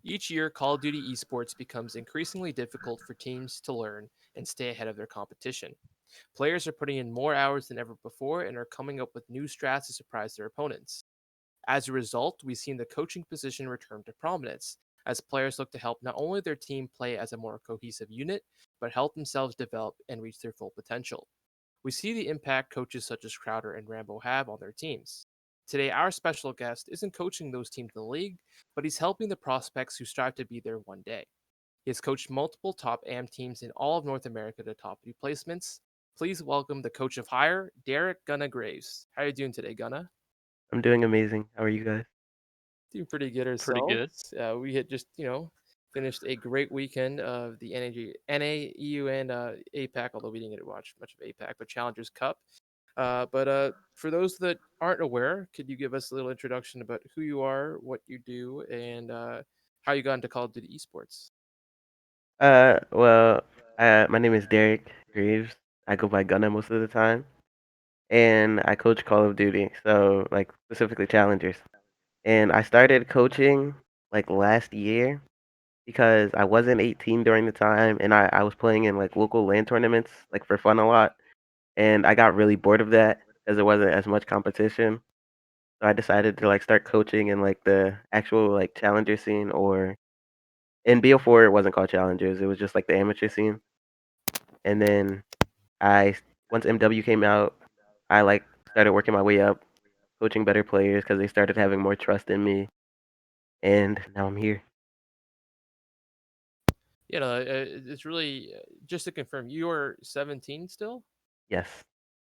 Each year, Call of Duty esports becomes increasingly difficult for teams to learn and stay ahead of their competition. Players are putting in more hours than ever before and are coming up with new strats to surprise their opponents. As a result, we've seen the coaching position return to prominence as players look to help not only their team play as a more cohesive unit, but help themselves develop and reach their full potential. We see the impact coaches such as Crowder and Rambo have on their teams. Today, our special guest isn't coaching those teams in the league, but he's helping the prospects who strive to be there one day. He has coached multiple top AM teams in all of North America to top new placements. Please welcome the coach of hire, Derek Gunna Graves. How are you doing today, Gunna? I'm doing amazing. How are you guys? Doing pretty good Pretty good. ourselves. We had just, finished a great weekend of the NAEU and APAC, although we didn't get to watch much of APAC, but Challengers Cup. But for those that aren't aware, could you give us a little introduction about who you are, what you do, and how you got into Call of Duty esports? Well, my name is Derek Graves. I go by Gunna most of the time, and I coach Call of Duty, so like specifically challengers. And I started coaching like last year because I wasn't 18 during the time, and I was playing in like local LAN tournaments like for fun a lot, and I got really bored of that because there wasn't as much competition. So I decided to like start coaching in like the actual like challenger scene or in BO4 it wasn't called challengers, it was just like the amateur scene. And then once MW came out, I like started working my way up, coaching better players because they started having more trust in me, and now I'm here. It's really just to confirm, you are 17 still. Yes.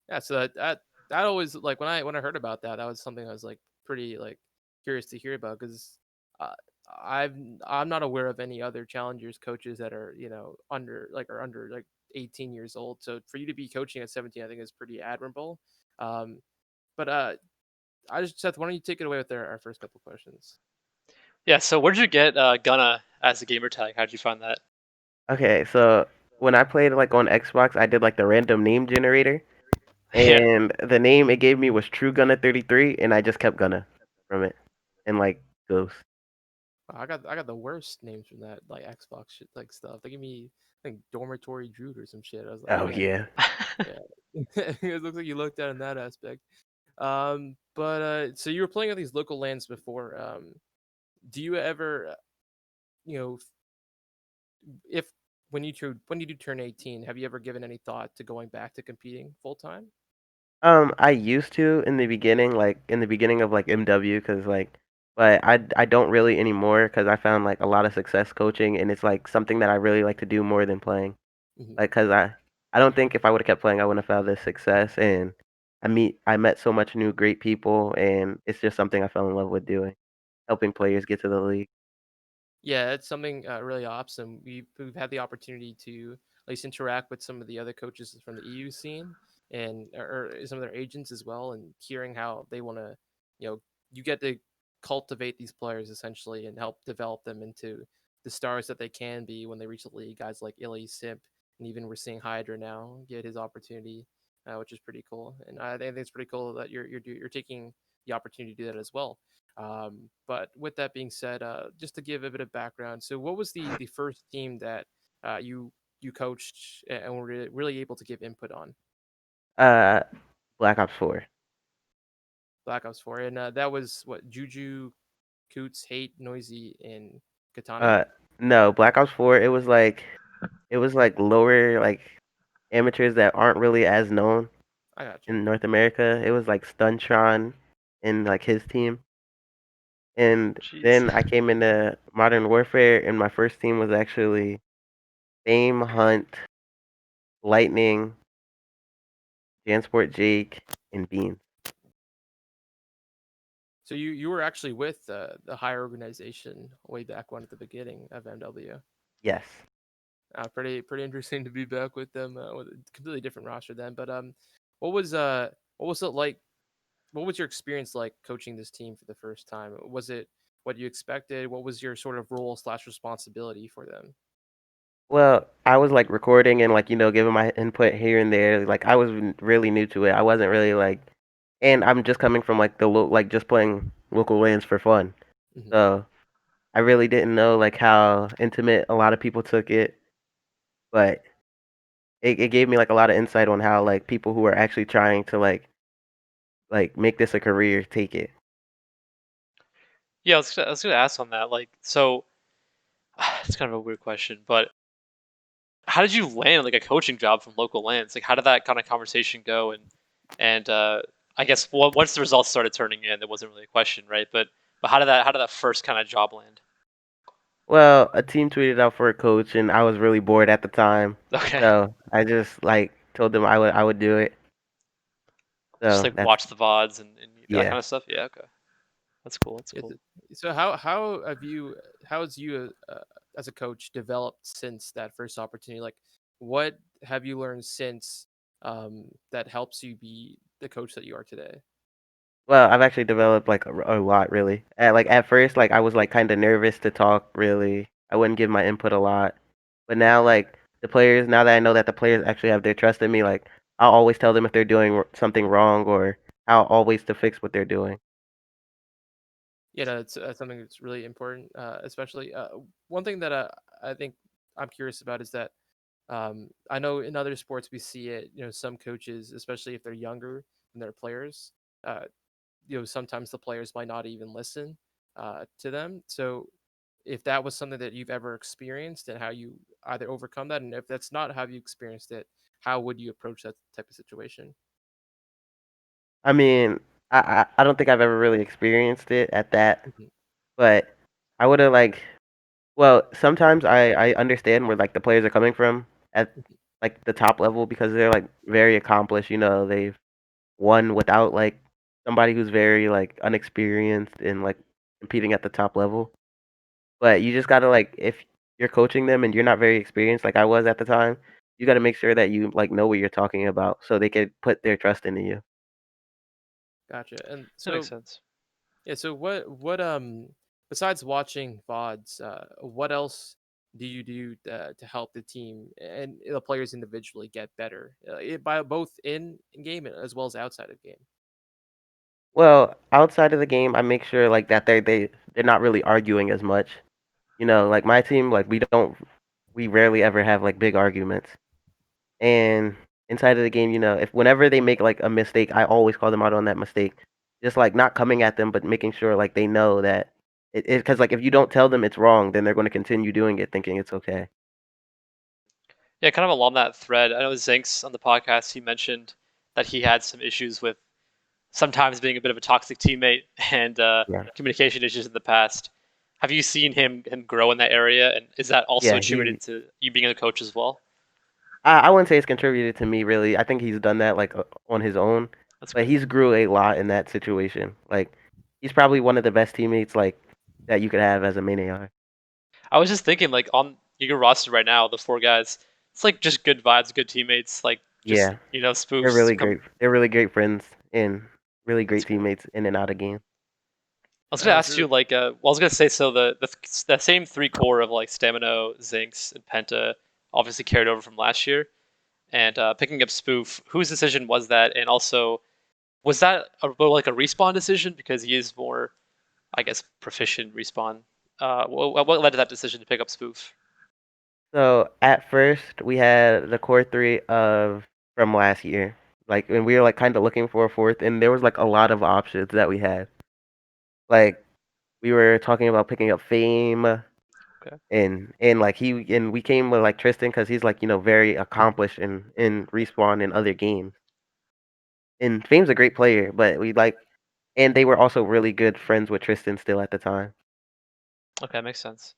Yeah, so that always like when I heard about that, that was something I was like pretty like curious to hear about because uh, I've I'm not aware of any other challengers coaches that are under like 18 years old. So for you to be coaching at 17, I think is pretty admirable. Um, but I just Seth, why don't you take it away with our first couple questions? Yeah. So where did you get Gunna as a gamer tag? How did you find that? Okay, so when I played like on Xbox, I did like the random name generator, Yeah. and the name it gave me was True Gunna 33, and I just kept Gunna from it, and like Ghost. I got the worst names from that like Xbox shit like stuff. They give me like dormitory Druid or some shit. I was like, Oh man, yeah. yeah. It looks like you looked at it in that aspect. But so you were playing at these local lands before. Do you ever, you know, if when you do turn 18, have you ever given any thought to going back to competing full time? I used to in the beginning, like in the beginning of like MW, cause like, but I don't really anymore, cause I found like a lot of success coaching, and it's like something that I really like to do more than playing. Hmm. Like, cause I don't think if I would have kept playing, I wouldn't have found this success, and I met so much new great people, and it's just something I fell in love with doing, helping players get to the league. Yeah, it's something really awesome. We've had the opportunity to at least interact with some of the other coaches from the EU scene and or some of their agents as well, and hearing how they want to, you know, you get to cultivate these players essentially and help develop them into the stars that they can be when they reach the league. Guys like Illy, Simp, and even we're seeing Hydra now get his opportunity, which is pretty cool. And I think it's pretty cool that you're taking the opportunity to do that as well. But with that being said, just to give a bit of background, so what was the first team that you coached and were really able to give input on? Uh, Black Ops 4. Black Ops 4, and that was what Juju, Coots, Hate, Noisy, and Katana. Uh, no, Black Ops 4. It was like lower like amateurs that aren't really as known I got you. in North America. It was like Stuntron and like his team. And Jeez. then I came into Modern Warfare, and my first team was actually Fame, Hunt, Lightning, Jansport Jake, and Beans. So you were actually with the higher organization way back when at the beginning of MW. Yes. Pretty interesting to be back with them with a completely different roster then. But what was it like? What was your experience like coaching this team for the first time? Was it what you expected? What was your sort of role slash responsibility for them? Well, I was like recording and like giving my input here and there. Like I was really new to it. I wasn't really like, and I'm just coming from like like just playing local lanes for fun. Hmm. So I really didn't know like how intimate a lot of people took it, but it gave me like a lot of insight on how like people who are actually trying to like make this a career take it. Yeah, I was gonna ask on that. Like, so it's kind of a weird question, but how did you land like a coaching job from local lands? Like, how did that kind of conversation go? And I guess once the results started turning in, there wasn't really a question, right? But how did that first kind of job land? Well, a team tweeted out for a coach, and I was really bored at the time, Okay, so I just like told them I would do it. just So like that's watch the VODs and that yeah. kind of stuff. Yeah, okay, that's cool. That's Is cool. it, so how have you how has you as a coach developed since that first opportunity? Like, what have you learned since that helps you be the coach that you are today? Well, I've actually developed like a lot really. At first, like I was like kind of nervous to talk. Really, I wouldn't give my input a lot. But now, like the players, now that I know that the players actually have their trust in me, like I'll always tell them if they're doing something wrong or how always to fix what they're doing. You know, it's something that's really important, especially one thing that I think I'm curious about is that I know in other sports we see it. You know, some coaches, especially if they're younger than their players, uh, you know, sometimes the players might not even listen to them. So, if that was something that you've ever experienced and how you either overcome that, and if that's not how you experienced it, how would you approach that type of situation? I mean, I don't think I've ever really experienced it at that, Mhm, but I would have like well, sometimes I understand where like the players are coming from at mhm. like the top level because they're like very accomplished. You know, they've won without like somebody who's very like unexperienced in like competing at the top level. But you just gotta like if you're coaching them and you're not very experienced like I was at the time, you gotta make sure that you like know what you're talking about so they could put their trust into you. Gotcha. And That makes so, sense. yeah. So, what besides watching VODs, what else do you do to help the team and the players individually get better, by both in game as well as outside of game? Well, outside of the game, I make sure like that they're not really arguing as much. You know, like my team, like we rarely ever have like big arguments. And inside of the game, you know, if whenever they make like a mistake, I always call them out on that mistake. Just like not coming at them, but making sure like they know that because like if you don't tell them it's wrong, then they're going to continue doing it, thinking it's okay. Yeah, kind of along that thread. I know Zinks on the podcast. He mentioned that he had some issues with sometimes being a bit of a toxic teammate and Yeah, communication issues in the past. Have you seen him grow in that area, and is that also yeah. attributed to you being a coach as well? I wouldn't say it's contributed to me really. I think he's done that like on his own, That's but good. he's grew a lot in that situation. Like he's probably one of the best teammates like that you could have as a main AR. I was just thinking, like on your roster right now, the four guys, it's like just good vibes, good teammates, like just Yeah, spoofs come. They're really great friends and really That's great great. teammates in and out of game. I was gonna That's ask you really like, well, I was gonna say so the same three core of like Stamino, Zinx, and Penta obviously carried over from last year, and picking up Spoof, whose decision was that, and also was that like a respawn decision because he is more, I guess, proficient respawn. What led to that decision to pick up Spoof? So at first we had the core three of from last year. Like and we were like kind of looking for a fourth and there was like a lot of options that we had. Like we were talking about picking up Fame Okay. and like and we came with like Tristan because he's like, you know, very accomplished in respawn in other games. And Fame's a great player, but we like and they were also really good friends with Tristan still at the time. Okay, makes sense.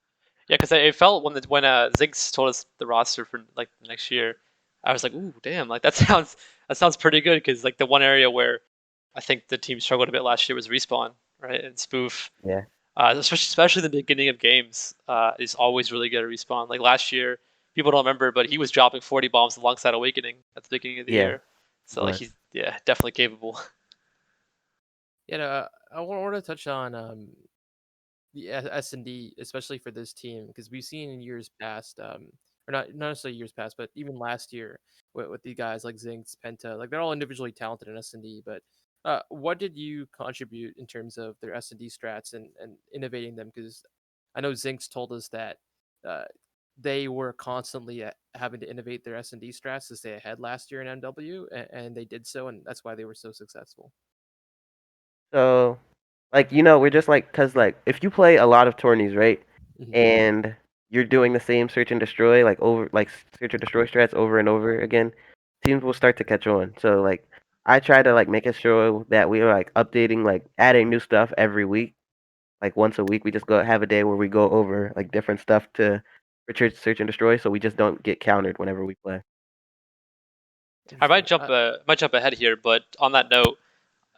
Yeah, because it felt when Ziggs told us the roster for like the next year, I was like, ooh, damn, like that sounds pretty good because like the one area where I think the team struggled a bit last year was respawn, right? And spoof, Yeah. especially the beginning of games, is always really good at respawn. Like last year, people don't remember, but he was dropping 40 bombs alongside Awakening at the beginning of the Yeah, year. it So like was. he's yeah definitely capable. you know I want to touch on the S&D, especially for this team, because we've seen in years past, or not necessarily years past, but even last year with the guys like Zinx, Penta, like they're all individually talented in S&D. But what did you contribute in terms of their S&D strats and innovating them? Because I know Zinx told us that uh, they were constantly having to innovate their S&D strats to stay ahead last year in MW, and they did so, and that's why they were so successful. So, like, we're just like, cause like, if you play a lot of tourneys, right, Mhm. and you're doing the same search and destroy, like search and destroy strats over and over again, teams will start to catch on. So like, I try to like making sure that we are like updating, like adding new stuff every week. Like once a week, we just go have a day where we go over like different stuff to for search and destroy, so we just don't get countered whenever we play. I Interesting. might jump ahead here, but on that note,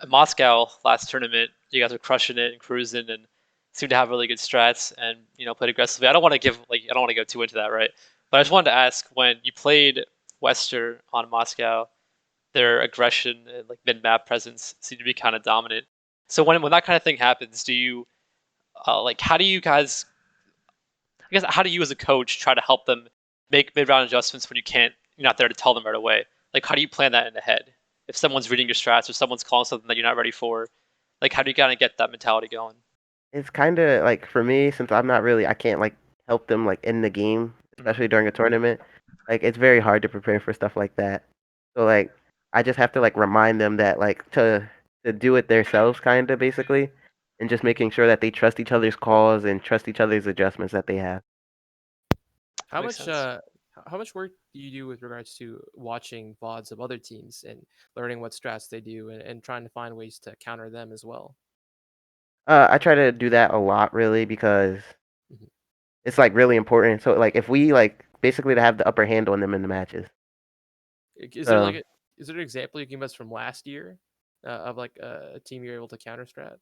Moscow last tournament, you guys were crushing it and cruising and seemed to have really good strats and played aggressively. I don't want to go too into that, right? But I just wanted to ask when you played Wester on Moscow, their aggression and like mid map presence seemed to be kind of dominant. So when that kind of thing happens, do you like how do you guys? I guess how do you as a coach try to help them make mid round adjustments when you're not there to tell them right away? Like how do you plan that in the head? If someone's reading your strats or someone's calling something that you're not ready for, like how do you kind of get that mentality going? It's kind of like for me, since I can't like help them like in the game, Mhm. especially during a tournament. Like it's very hard to prepare for stuff like that. So like I just have to like remind them that like to do it themselves, kind of basically, and just making sure that they trust each other's calls and trust each other's adjustments that they have. How Makes much sense. how much work do you do with regards to watching VODs of other teams and learning what strats they do and trying to find ways to counter them as well? I try to do that a lot, really, because Mhm. it's like really important. So like if we like basically to have the upper hand on them in the matches. Is there So is there an example you can give us from last year of like a team you're able to counter strat?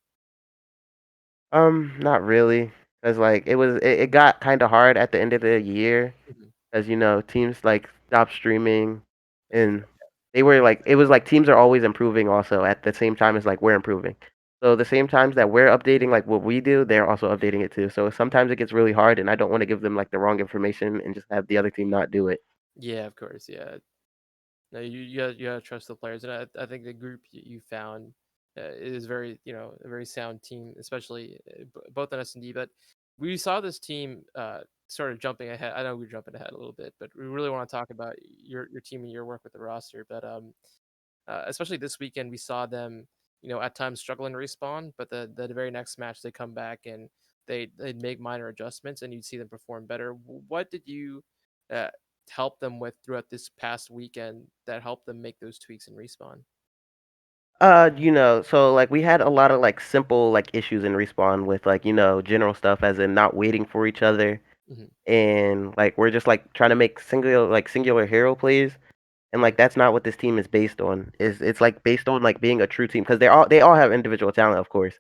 not really, cause like it got kind of hard at the end of the year, Mhm. as teams like stopped streaming, That's and fair. they were like it was like teams are always improving also at the same time as like we're improving. So the same times that we're updating like what we do, they're also updating it too. So sometimes it gets really hard, and I don't want to give them like the wrong information and just have the other team not do it. Yeah, of course. Yeah, no, you gotta trust the players, and I think the group you found is very a very sound team, especially both in S&D. But we saw this team sort of jumping ahead. I know we're jumping ahead a little bit, but we really want to talk about your team and your work with the roster. But especially this weekend, we saw them at times struggling to respawn, but the very next match they come back and they'd make minor adjustments, and you'd see them perform better. What did you uh, help them with throughout this past weekend that helped them make those tweaks and respawn? So like we had a lot of like simple like issues in respawn with like, general stuff as in not waiting for each other, Hmm. and like we're just like trying to make singular hero plays, and Hmm. like that's not what this team is based on. It's like based on like being a true team because they all have individual talent, of course.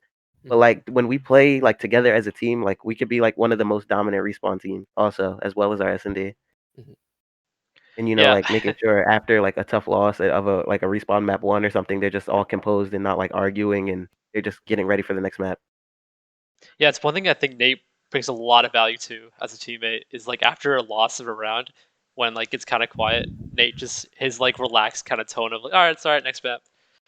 But Hmm. like when we play like together as a team, like we could be like one of the most dominant respawn teams also, as well as our S&D. Hmm. And Yeah. like making sure after like a tough loss of a like a respawn map one or something, they're just all composed and not like arguing, and they're just getting ready for the next map. Yeah, it's one thing I think Nate brings a lot of value to as a teammate is like after a loss of a round, when like it's kind of quiet, Nate just his like relaxed kind of tone of like, all right, it's all right, next map.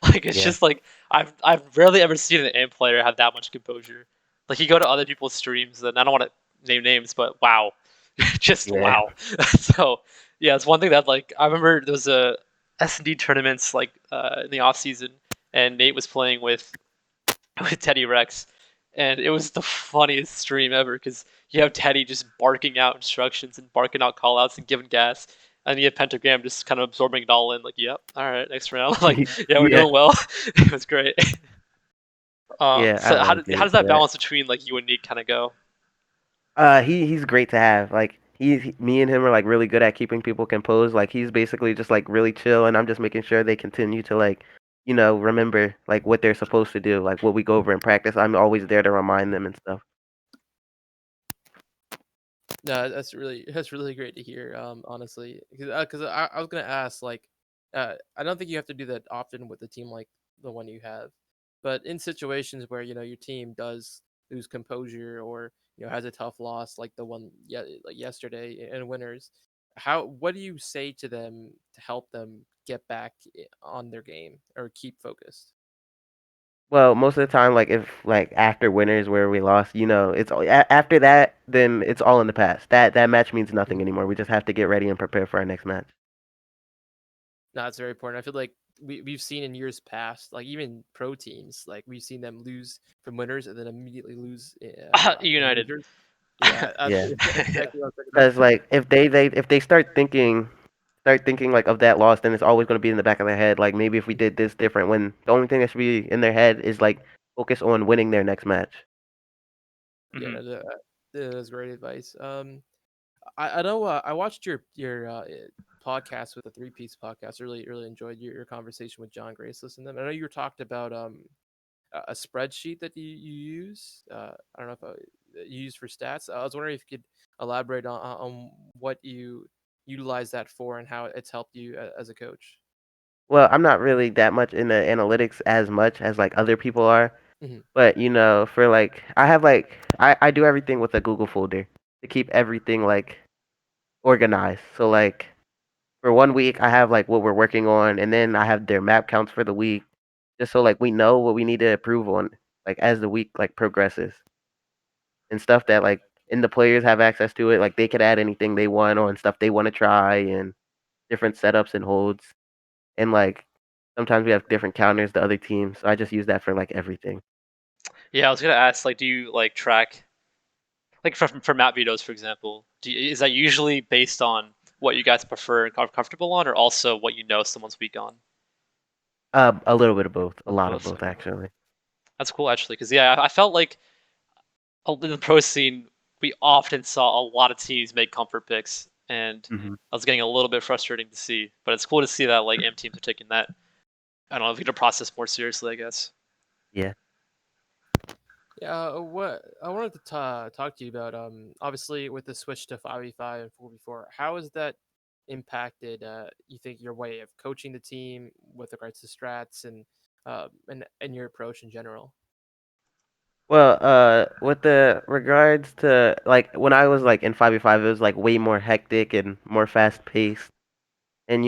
Like it's Yeah. just like I've rarely ever seen an AIM player have that much composure. Like you go to other people's streams, and I don't want to name names, but wow, just Yeah. wow. So yeah, it's one thing that like I remember there was a S&D tournaments like in the off season, and Nate was playing with Teddy Rex, and it was the funniest stream ever because you have Teddy just barking out instructions and barking out callouts and giving gas, and you have Pentagram just kind of absorbing it all in, like, "Yep, all right, next round." Like, yeah, we're Yeah. doing well. It was great. Yeah, I So love how Nate does for that that. balance between like you and Nick kind of go? He's great to have. Like me and him are like really good at keeping people composed. Like he's basically just like really chill, and I'm just making sure they continue to like, remember like what they're supposed to do, like what we go over in practice. I'm always there to remind them and stuff. No, that's really great to hear. Honestly, because I was gonna ask like, I don't think you have to do that often with a team like the one you have, but in situations where your team does lose composure or has a tough loss like the one like yesterday in winners, what do you say to them to help them get back on their game or keep focused? Well, most of the time, like if like after winners where we lost, it's after that, then it's all in the past. That match means nothing Mhm. anymore. We just have to get ready and prepare for our next match. No, that's very important. I feel like we've seen in years past, like even pro teams, like we've seen them lose from winners and then immediately lose in United. majors. Yeah, Yeah, exactly what I was thinking about. because like if they start thinking like of that loss, then it's always going to be in the back of their head. Like maybe if we did this different, when the only thing that should be in their head is like focus on winning their next match. Yeah, Hmm. no, that is great advice. I know I watched your podcast with the Three Piece podcast. Really enjoyed your conversation with John Grace. Listen to them. I know you were talked about a spreadsheet that you use. I don't know if you use for stats. I was wondering if you could elaborate on what you utilize that for and how it's helped you as a coach. Well, I'm not really that much into analytics as much as like other people are, Hmm. but for like I have like I do everything with a Google folder to keep everything like organized. So like for 1 week, I have like what we're working on, and then I have their map counts for the week, just so like we know what we need to improve on, like as the week like progresses, and stuff that like and the players have access to it. Like they could add anything they want on stuff they want to try and different setups and holds, and like sometimes we have different counters to other teams. So I just use that for like everything. Yeah, I was gonna ask, like, do you like track, like for map vetoes, for example? Is that usually based on what you guys prefer and are comfortable on, or also what you know someone's weak on? A little bit of both, a lot of Both. both Okay. actually. That's cool, actually, because yeah, I felt like in the pro scene we often saw a lot of teams make comfort picks, and Hmm. I was getting a little bit frustrating to see. But it's cool to see that like M teams are taking that. I don't know, if you to process more seriously, I guess. Yeah. Yeah, what I wanted to talk to you about, obviously with the switch to 5v5 and 4v4, how has that impacted, you think, your way of coaching the team with regards to strats and your approach in general? Well, with the regards to like when I was like in 5v5, it was like way more hectic and more fast paced. And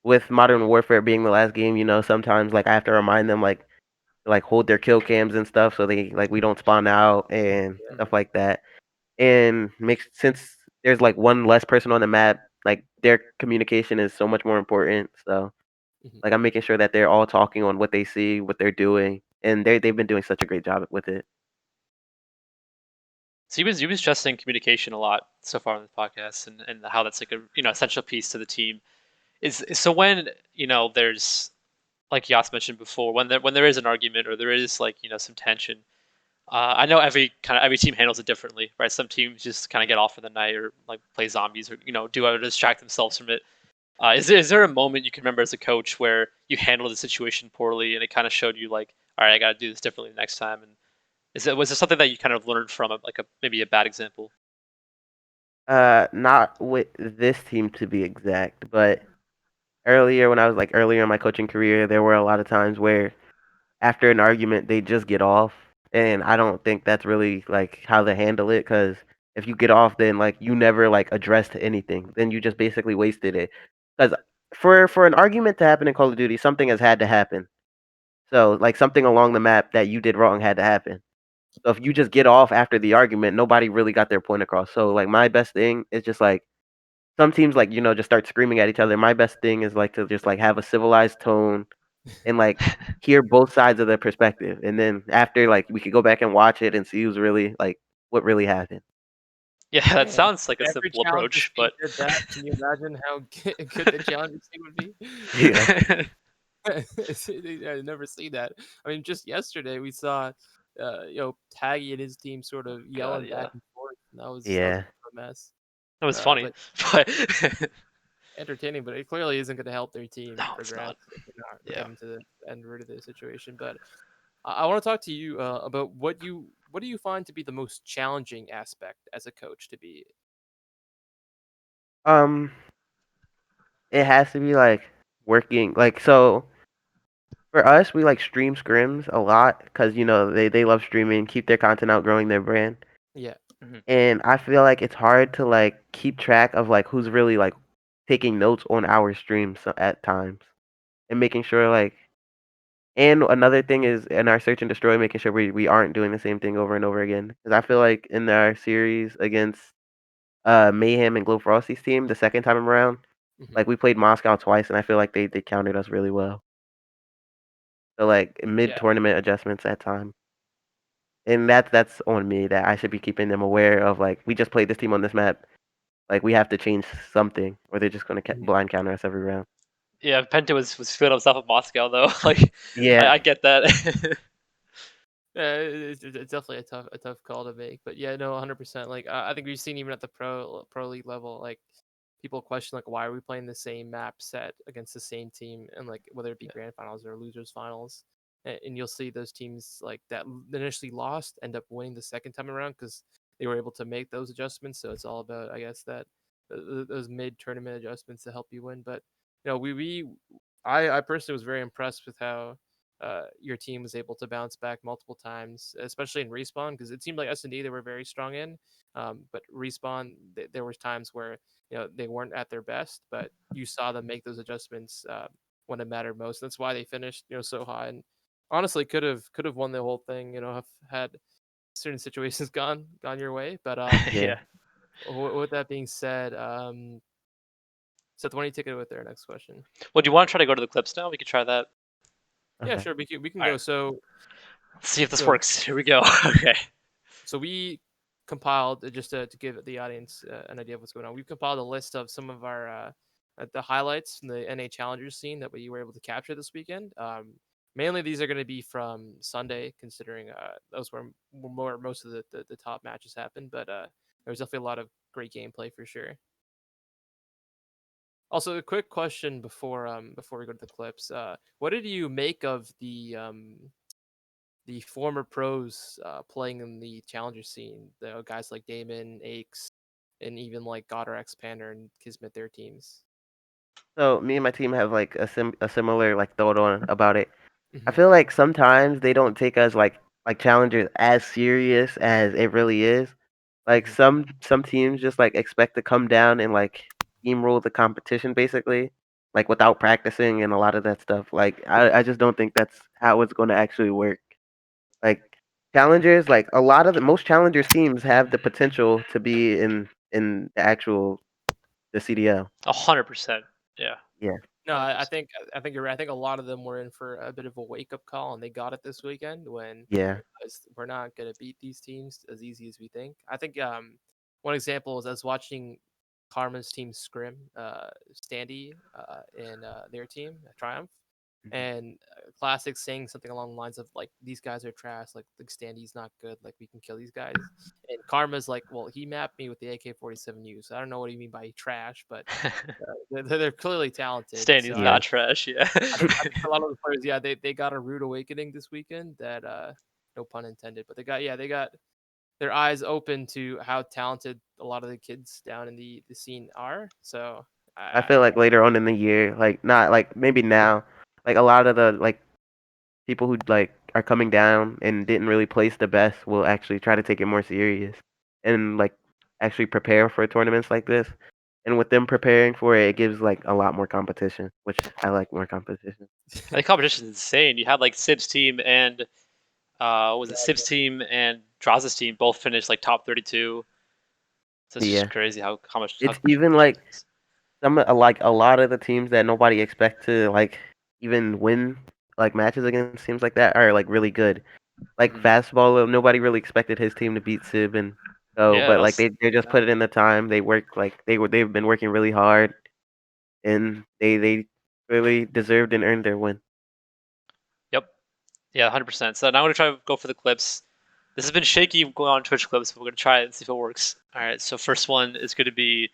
with Modern Warfare being the last game, sometimes like I have to remind them like hold their kill cams and stuff so they like we don't spawn out and Mhm. stuff like that. And makes since there's like one less person on the map, like their communication is so much more important. So Mhm. like I'm making sure that they're all talking on what they see, what they're doing, and they've been doing such a great job with it. So you've been stressing communication a lot so far on the podcast, and how that's like a essential piece to the team. So when there's, like Yas mentioned before, when there is an argument or there is like some tension. I know every team handles it differently, right? Some teams just kind of get off for the night or like play zombies or do to distract themselves from it. Is there a moment you can remember as a coach where you handled the situation poorly and it kind of showed you like, all right, I got to do this differently next time? And was there something that you kind of learned from like a maybe a bad example? Not with this team to be exact, but earlier when I was like earlier in my coaching career, there were a lot of times where after an argument they just get off, and I don't think that's really like how to handle it. Because if you get off, then like you never like addressed anything, then you just basically wasted it. Because for an argument to happen in Call of Duty, something has had to happen. So like something along the map that you did wrong had to happen. So if you just get off after the argument, nobody really got their point across. So like my best thing is just like some teams like just start screaming at each other. My best thing is like to just like have a civilized tone and like hear both sides of the perspective, and then after like we could go back and watch it and see who's really like what really happened. Yeah, that Man, sounds like a if every simple challenger's approach, team but did that, can you imagine how good the challenger's team would be? Yeah, I never see that. I mean, just yesterday we saw, Taggy and his team sort of God, yelling back yeah, and forth, and that was yeah, a mess. that was funny, But but entertaining. But it clearly isn't going to help their team no, it's progress not. if they're not Yeah. getting to the end root of the situation. But I want to talk to you about what do you find to be the most challenging aspect as a coach to be? um it has to be like working like so for us we like stream scrims a lot because they love streaming, keep their content out, growing their brand. Yeah. Mhm. And I feel like it's hard to like keep track of like who's really like taking notes on our streams at times and making sure like And another thing is in our search and destroy, making sure we aren't doing the same thing over and over again. Because I feel like in our series against Mayhem and Glow Frosty's team, the second time around, Mhm. like we played Moscow twice, and I feel like they countered us really well. So like mid Yeah. tournament adjustments at time, and that's on me that I should be keeping them aware of. Like we just played this team on this map, like we have to change something, or they're just gonna Mhm. blind counter us every round. Yeah, Penta was feeling himself in Moscow though. Like, Yeah, I get that. Yeah, it's definitely a tough call to make, but yeah, no, 100%. Like I think we've seen even at the pro league level, like people question like why are we playing the same map set against the same team, and like whether it be grand finals or losers finals, and you'll see those teams like that initially lost end up winning the second time around because they were able to make those adjustments. So it's all about, I guess, that those mid tournament adjustments to help you win. But I personally was very impressed with how your team was able to bounce back multiple times, especially in respawn, because it seemed like S&D they were very strong in, but respawn there was times where they weren't at their best, but you saw them make those adjustments when it mattered most. That's why they finished so high, and honestly could have won the whole thing. Have had certain situations gone your way, but yeah. Yeah. with that being said, Seth, why don't you take it with their next question? Well, do you want to try to go to the clips now? We could try that. Yeah, Okay. sure. We can All go. right. So Let's see if this so works. Here we go. Okay. so we compiled just to give the audience an idea of what's going on. We've compiled a list of some of our the highlights from the NA Challengers scene that we were able to capture this weekend. Mainly, these are going to be from Sunday, considering those were more most of the top matches happened. But there was definitely a lot of great gameplay for sure. Also, a quick question before we go to the clips. What did you make of the former pros playing in the challenger scene? The guys like Damon, Aches, and even like Goddard, Expander, and Kismet, their teams. So me and my team have like a similar like thought on about it. I Hmm. feel like sometimes they don't take us like challengers as serious as it really is. Like Hmm. some teams just like expect to come down and like steamroll the competition basically, like without practicing and a lot of that stuff. Like I just don't think that's how it's going to actually work. Like challengers, like a lot of the most challengers teams have the potential to be in the CDL. 100%. Yeah. Yeah, No, I 100%. think I think you're right. I think a lot of them were in for a bit of a wake up call, and they got it this weekend when yeah. we're not going to beat these teams as easy as we think. I think one example is I was watching Karma's team scrim, Standy and their team Triumph, Mhm. and Classic saying something along the lines of like these guys are trash, like Standy's not good, like we can kill these guys. And Karma's like, well, he mapped me with the AK-47U, so I don't know what you mean by trash, but they're clearly talented. So Standing's Yeah, not trash. Yeah. I think a lot of the players, yeah, they got a rude awakening this weekend. That no pun intended, but they got their eyes open to how talented a lot of the kids down in the scene are. So I I feel like later on in the year, like not like maybe now, like a lot of the like people who like are coming down and didn't really place the best will actually try to take it more serious and like actually prepare for tournaments like this. And with them preparing for it, it gives like a lot more competition, which I like more competition. The competition's insane. You had like Sib's team and was it Sib's team and Draz's team both finished like top 32. So it's just Yeah, crazy how much how it's even competition like is. like a lot of the teams that nobody expect to like even win like matches against teams like that are like really good. Like Mhm. fastball, nobody really expected his team to beat Sib, and so Yeah, but that like was they just put it in the time. They worked like they've been working really hard, and they really deserved and earned their win. yep. Yeah, 100%. So now I'm gonna try to go for the clips. This has been shaky going on Twitch clips, but we're gonna try it and see if it works. All right. So first one is gonna be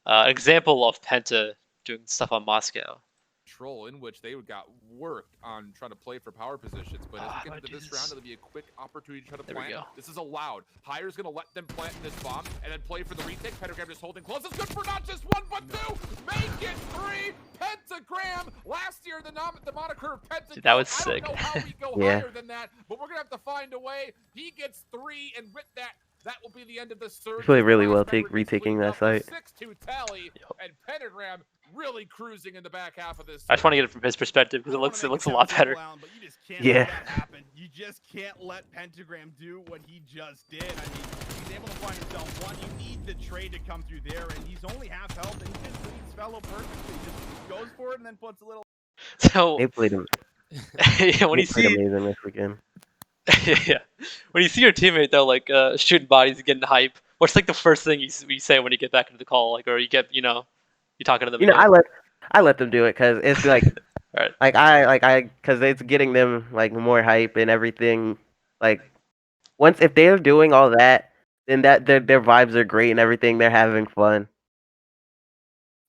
an example of Penta doing stuff on Moscow. Control in which they got worked on trying to play for power positions. But as we I'm get gonna into do this round, this. it'll be a quick opportunity to try to There we plant. go. This is allowed. Hire's going to let them plant this bomb and then play for the retake. Pentagram just holding close. It's good for not just one, but two. Make it three. Pentagram. Last year, the moniker of Pentagram. Dude, that was I sick. don't know how we go Yeah, higher than that, but we're going to have to find a way. He gets three, and with that, that will be the end of the they surge play as the really well last member gets retaking cleaned that up. A site. 6-2 tally, and Pentagram really cruising in the back half of this. I just want to get it from his perspective because it looks a lot better. But you just can't Yeah. let that happen. You just can't let Pentagram do what he just did. I mean, he's able to find himself one. You need the trade to come through there, and he's only half health, and he just reads fellow perfectly. Just goes for it and then puts a little. So They played him. yeah, when They you played see amazing this weekend. yeah, when you see your teammate though, like shooting bodies, getting hype, what's like the first thing you say when you get back into the call, like, or you get, you talking to them You know, again? I let them do it because it's like Alright. because it's getting them like more hype and everything. Like once if they're doing all that, then that their vibes are great and everything. They're having fun.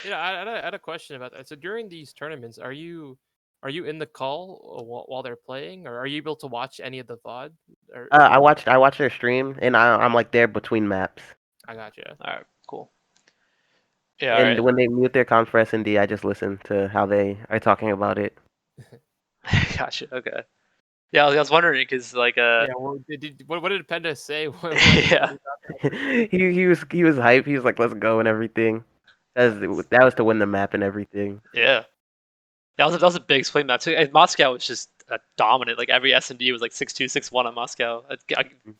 Yeah, I had a question about that. So during these tournaments, are you in the call while they're playing, or are you able to watch any of the VOD? Or I watched their stream and I'm like there between maps. I got you. Alright, cool. Yeah, And alright. when they mute their comms for S&D, I just listen to how they are talking about it. Gotcha. Okay. Yeah, I was wondering because like Yeah. Well, what did Penda say? yeah. he was hype. He was like, "Let's go" and everything. That was to win the map and everything. Yeah. That was a big split map too. And Moscow was just dominant. Like every S&D was like 6-2, 6-1 on Moscow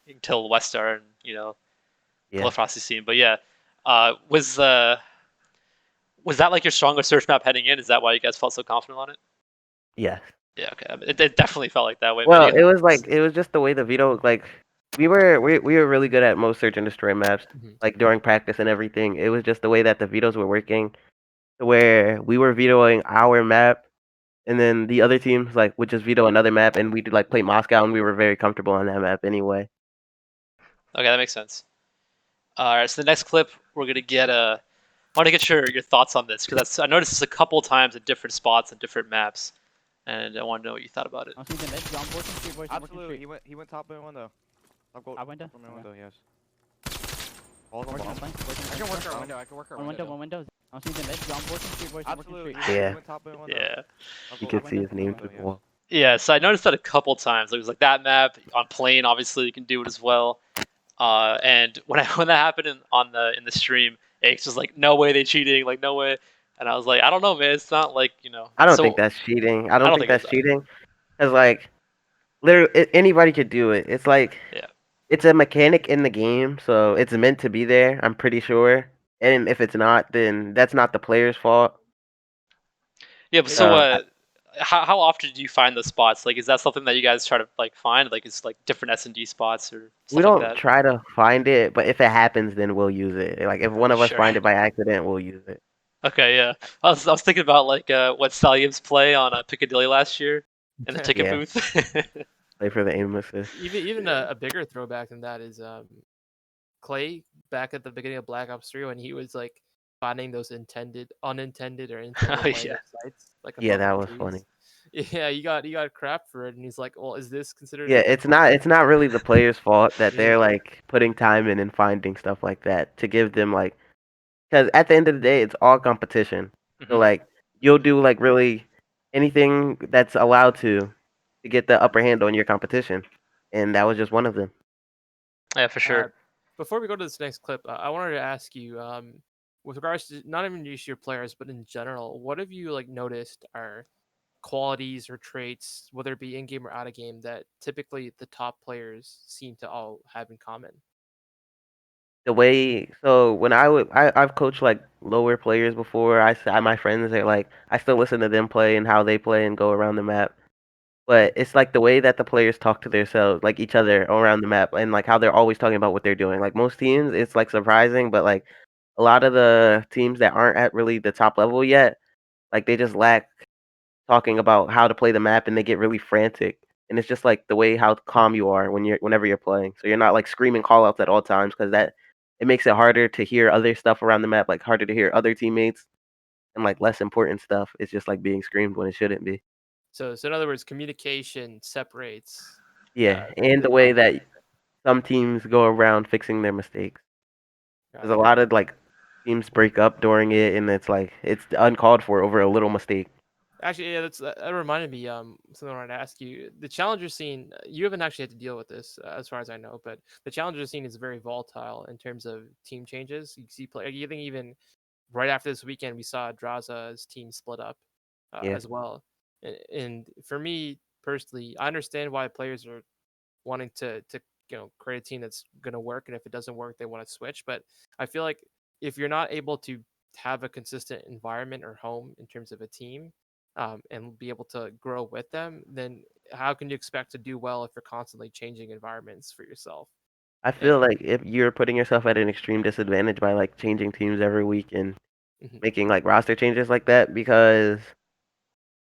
until Westar and Yeah. Frosty scene. But yeah, was that like your strongest search map heading in? Is that why you guys felt so confident on it? Yes. Yeah, okay. I mean, it definitely felt like that way. Well, it was just the way the veto like we were really good at most search and destroy maps Mhm. like during practice and everything. It was just the way that the vetoes were working, to where we were vetoing our map, and then the other teams like would just veto another map, and we did like play Moscow, and we were very comfortable on that map anyway. Okay, that makes sense. All right, so the next clip we're gonna get I want to get your thoughts on this because I noticed this a couple times at different spots and different maps, and I want to know what you thought about it. I'm seeing the mid. I'm working street, boys. I'm working Absolutely. street. He went top in window. I'll go I window? top in Okay. window, yes. All the Working bomb. flank. I can work our window. I can work our One window, window. one window. I'm seeing the mid. I'm working street, boys. I'm working Absolutely. street. Yeah. He went top in window. Yeah. I'll You go could see his window, name window, through the yes. wall. Yeah, so I noticed that a couple times. It was like that map on plane. Obviously, you can do it as well. And when that happened in the stream, Ace was like, "No way they cheating! Like no way!" And I was like, "I don't know, man. It's not like I don't So think that's cheating. I don't don't think think it's that's cheating. Cause like, literally anybody could do it. It's like, Yeah. it's a mechanic in the game, so it's meant to be there. I'm pretty sure. And if it's not, then that's not the player's fault. Yeah, but so Uh, how often do you find those spots? Like, is that something that you guys try to like find? Like, it's like different S&D spots or We stuff like don't that? try to find it, but if it happens, then we'll use it. Like if one of us Sure. find it by accident, we'll use it. Okay, yeah. I was thinking about like what Salyev's play on Piccadilly last year in the ticket Yeah. booth. Play for the aim assist. Even a bigger throwback than that is Clay back at the beginning of Black Ops 3 when he was like finding those unintended or intended line Yeah. of sights like Yeah, above that the was trees. funny. Yeah, you got crap for it, and he's like, "Well, is this considered?" Yeah, like, a it's not really the player's fault that they're Yeah. like putting time in and finding stuff like that to give them like, because at the end of the day, it's all competition. So Mhm. like you'll do like really anything that's allowed to get the upper hand on your competition, and that was just one of them. Yeah, for sure. Before we go to this next clip, I wanted to ask you, with regards to not even just your players, but in general, what have you like noticed are qualities or traits, whether it be in game or out of game, that typically the top players seem to all have in common? The way so when I've coached like lower players before. My friends are like I still listen to them play and how they play and go around the map. But it's like the way that the players talk to themselves, like each other around the map, and like how they're always talking about what they're doing. Like most teams, it's like surprising, but like a lot of the teams that aren't at really the top level yet, like they just lack talking about how to play the map, and they get really frantic. And it's just like the way how calm you are whenever you're playing. So you're not like screaming call outs at all times because that it makes it harder to hear other stuff around the map, like harder to hear other teammates, and like less important stuff. It's just like being screamed when it shouldn't be. So in other words, communication separates. Yeah, and the way that some teams go around fixing their mistakes. There's a Gotcha. lot of like teams break up during it, and it's like it's uncalled for over a little mistake. Actually, yeah, that reminded me. Something I wanted to ask you. The challenger scene. You haven't actually had to deal with this, as far as I know, but the challenger scene is very volatile in terms of team changes. You see, play. You think even right after this weekend, we saw Draza's team split up Yeah. as well. And for me personally, I understand why players are wanting to create a team that's going to work, and if it doesn't work, they want to switch. But I feel like if you're not able to have a consistent environment or home in terms of a team, and be able to grow with them, then how can you expect to do well if you're constantly changing environments for yourself? I feel like if you're putting yourself at an extreme disadvantage by like changing teams every week and Mhm. making like roster changes like that, because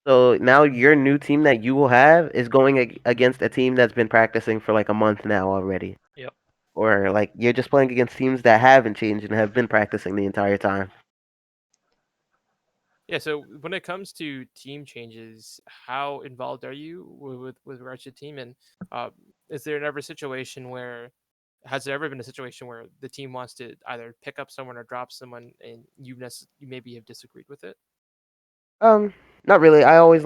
so now your new team that you will have is going against a team that's been practicing for like a month now already. Yep. Or like you're just playing against teams that haven't changed and have been practicing the entire time. Yeah, so when it comes to team changes, how involved are you with regards to the team? And uh, is there ever a situation where has there ever been a situation where the team wants to either pick up someone or drop someone, and you maybe have disagreed with it? Not really. I always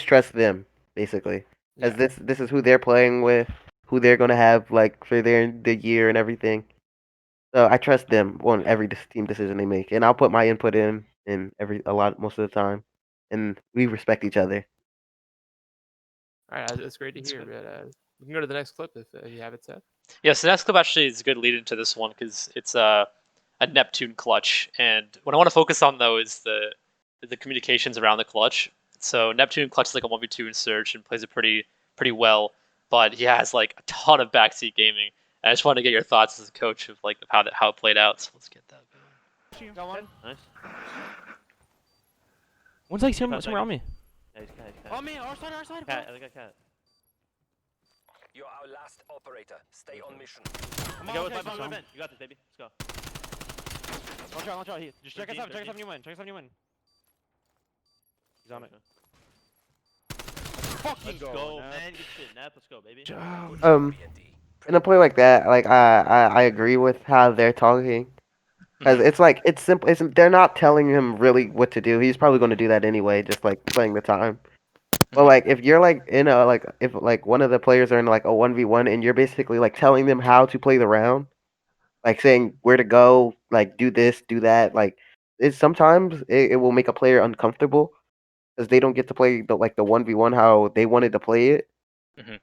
trust them basically, as Yeah. this is who they're playing with, who they're gonna have like for the year and everything. So I trust them on every team decision they make, and I'll put my input in most of the time, and we respect each other. All right, that's great to That's hear. good. But we can go to the next clip if you have it set. Yeah, so next clip actually is a good lead into this one because it's a Neptune clutch, and what I want to focus on though is the communications around the clutch. So Neptune clutches like a 1v2 in Surge and plays it pretty well, but he has like a ton of backseat gaming. And I just want to get your thoughts as a coach of like how it played out. So let's get that going. Got one. Nice. One's like Cat, somewhere on me. Yeah, he's cat. On me, our side. Cat, I got cat. You're our last operator. Stay on mission. I got with my bomb, vent. You got this, baby. Let's go. Watch out. Just check us out, you win. He's on it. Fucking Let's go, man. Good shit, Nap. Let's go, baby. In a play like that, like I agree with how they're talking, because it's like it's simple. They're not telling him really what to do. He's probably going to do that anyway, just like playing the time. But like if you're like in a like if like one of the players are in like a 1v1 and you're basically like telling them how to play the round, like saying where to go, like do this, do that, like it's sometimes it will make a player uncomfortable because they don't get to play the 1v1 how they wanted to play it. Mhm.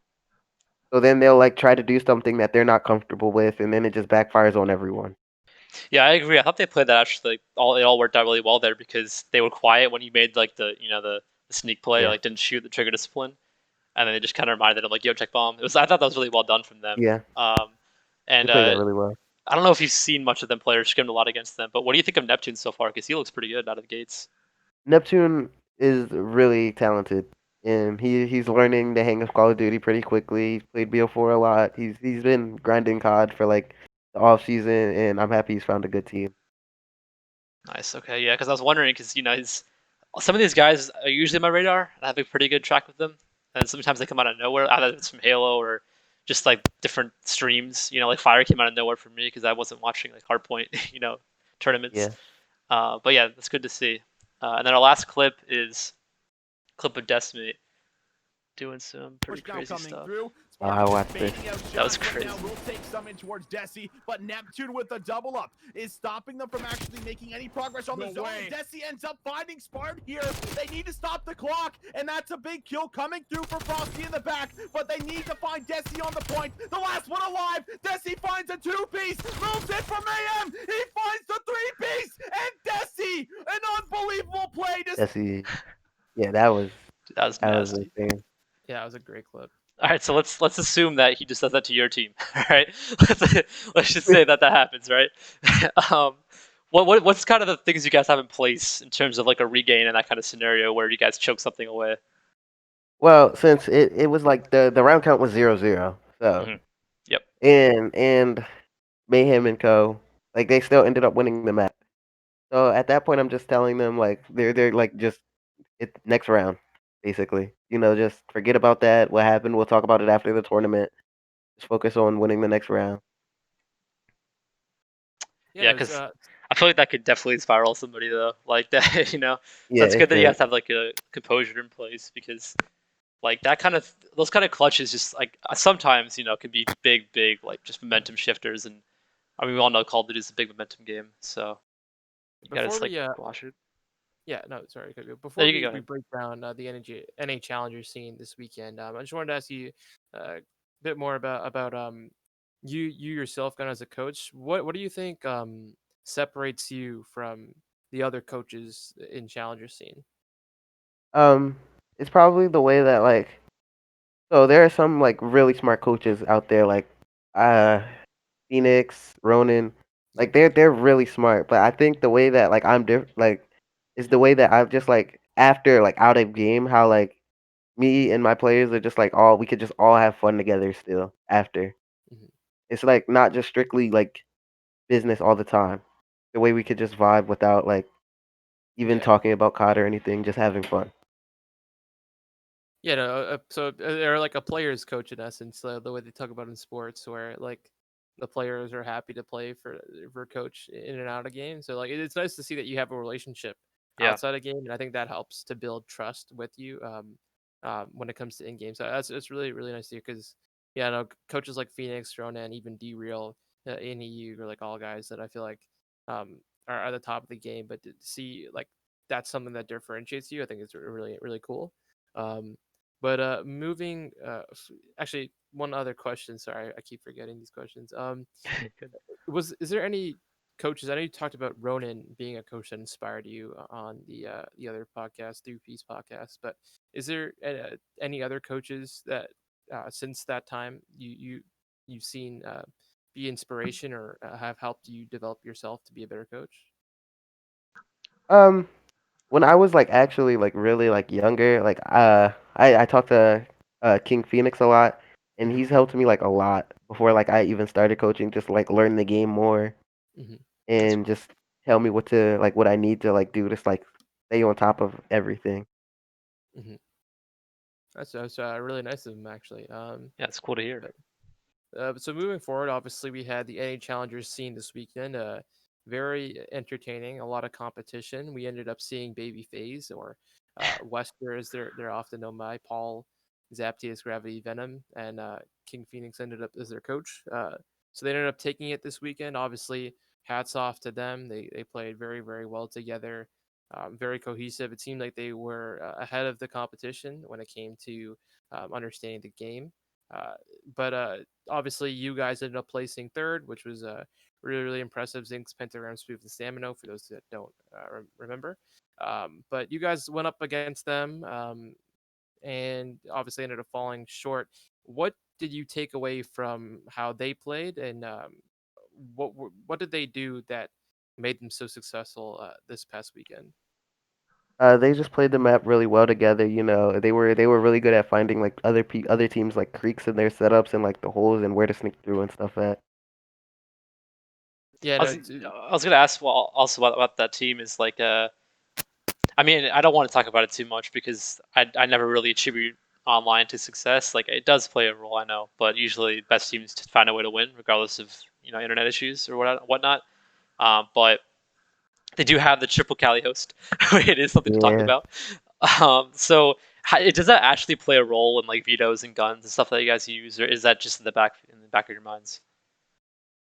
So then they'll like try to do something that they're not comfortable with, and then it just backfires on everyone. Yeah, I agree. I thought they played that actually. It all worked out really well there because they were quiet when you made like the sneak play, Yeah. like didn't shoot the trigger discipline, and then they just kind of reminded them like, "Yo, check bomb." I thought that was really well done from them. Yeah, they And play that really well. I don't know if you've seen much of them play or skimmed a lot against them, but what do you think of Neptune so far? Because he looks pretty good out of the gates. Neptune is really talented, and he's learning the hang of Call of Duty pretty quickly. He's played BO4 a lot. He's been grinding COD for like the off season, and I'm happy he's found a good team. Nice. Okay. Yeah. Because I was wondering, because some of these guys are usually on my radar, and I have a pretty good track with them. And sometimes they come out of nowhere, either it's from Halo or just like different streams. Like Fire came out of nowhere for me because I wasn't watching like Hardpoint, tournaments. Yeah. But yeah, that's good to see. And then our last clip is a clip of Decimate doing some pretty Push now crazy coming stuff. through. I watched Fading out That was shots right now crazy. will take some in towards Desi, but Neptune with the double up is stopping them from actually making any progress on the No zone. way. And Desi ends up finding Spart here. They need to stop the clock, and that's a big kill coming through for Frosty in the back, but they need to find Desi on the point. The last one alive. Desi finds a two-piece, moves it from AM. He finds the three-piece, and Desi, an unbelievable play to Jesse, yeah, that was That was nasty. insane. Yeah, that was a great clip. All right, so let's assume that he just does that to your team. All right, let's just say that happens, right? What's kind of the things you guys have in place in terms of like a regain in that kind of scenario where you guys choke something away? Well, since it was like the round count was 0-0, so Mhm. Yep. and Mayhem and Co. like they still ended up winning the match. So at that point, I'm just telling them like they're like just next round, basically. Just forget about that. What happened? We'll talk about it after the tournament. Just focus on winning the next round. Yeah, there's, because I feel like that could definitely spiral somebody though, like that. So Yeah, it's it good that you could. guys have like a composure in place because like those kind of clutches just like sometimes can be big like just momentum shifters, and I mean we all know Call of Duty is a big momentum game, so You gotta Before just like we wash it. yeah, no, sorry. No, Before you can go we ahead. break down the NA Challenger scene this weekend, I just wanted to ask you a bit more about you yourself, kind of as a coach. What do you think separates you from the other coaches in Challenger scene? Um, it's probably the way that like so there are some like really smart coaches out there like uh Phoenix, Ronan, like they're really smart, but I think the way that like like is the way that I've just like after like out of game how like me and my players are just like all we could just all have fun together still after. Hmm. It's like not just strictly like business all the time. The way we could just vibe without like even Yeah. talking about COD or anything, just having fun. Yeah, no, they're like a player's coach in essence, the way they talk about in sports, where like the players are happy to play for coach in and out of games. So like it's nice to see that you have a relationship Yeah. outside of game, and I think that helps to build trust with you when it comes to in game. So that's it's really nice to hear because yeah, no, coaches like Phoenix, Ronan, even D Real, in EU are like all guys that I feel like are at the top of the game, but to see like that's something that differentiates you, I think it's really cool. Um, but moving, actually, one other question. Sorry, I keep forgetting these questions. Good. Is there any coaches? I know you talked about Ronan being a coach that inspired you on the other podcast, Three Piece podcast. But is there any other coaches that since that time you've seen be inspiration or have helped you develop yourself to be a better coach? Um, when I was like actually like really like younger, like I talked to King Phoenix a lot, and he's helped me like a lot before like I even started coaching. Just like learn the game more Hmm. That's and cool. just tell me what to like what I need to like do. Just like stay on top of everything. Hmm. That's really nice of him, actually. Yeah, it's cool to hear. But so moving forward, obviously we had the NA Challengers scene this weekend. Very entertaining, a lot of competition. We ended up seeing Baby FaZe or Wester, as they're often known by, Paul, Zaptius, Gravity, Venom, and King Phoenix ended up as their coach. So they ended up taking it this weekend. Obviously, hats off to them. They played very well together. Very cohesive. It seemed like they were ahead of the competition when it came to understanding the game. Uh, but obviously, you guys ended up placing third, which was really impressive. Zinx, Pentagram, Spoof, and Stamino, for those that don't remember. But you guys went up against them and obviously ended up falling short. What did you take away from how they played, and what did they do that made them so successful this past weekend? They just played the map really well together. You know, they were really good at finding like other teams like creeks in their setups and like the holes and where to sneak through and stuff at. Yeah, I no, was I was gonna ask well also about that team is like I mean I don't want to talk about it too much because I never really attribute online to success. Like it does play a role, I know, but usually best teams find a way to win regardless of internet issues or whatnot. But they do have the triple Cali host. It is something to talk Yeah, about. So does that actually play a role in like vetoes and guns and stuff that you guys use, or is that just in the back of your minds?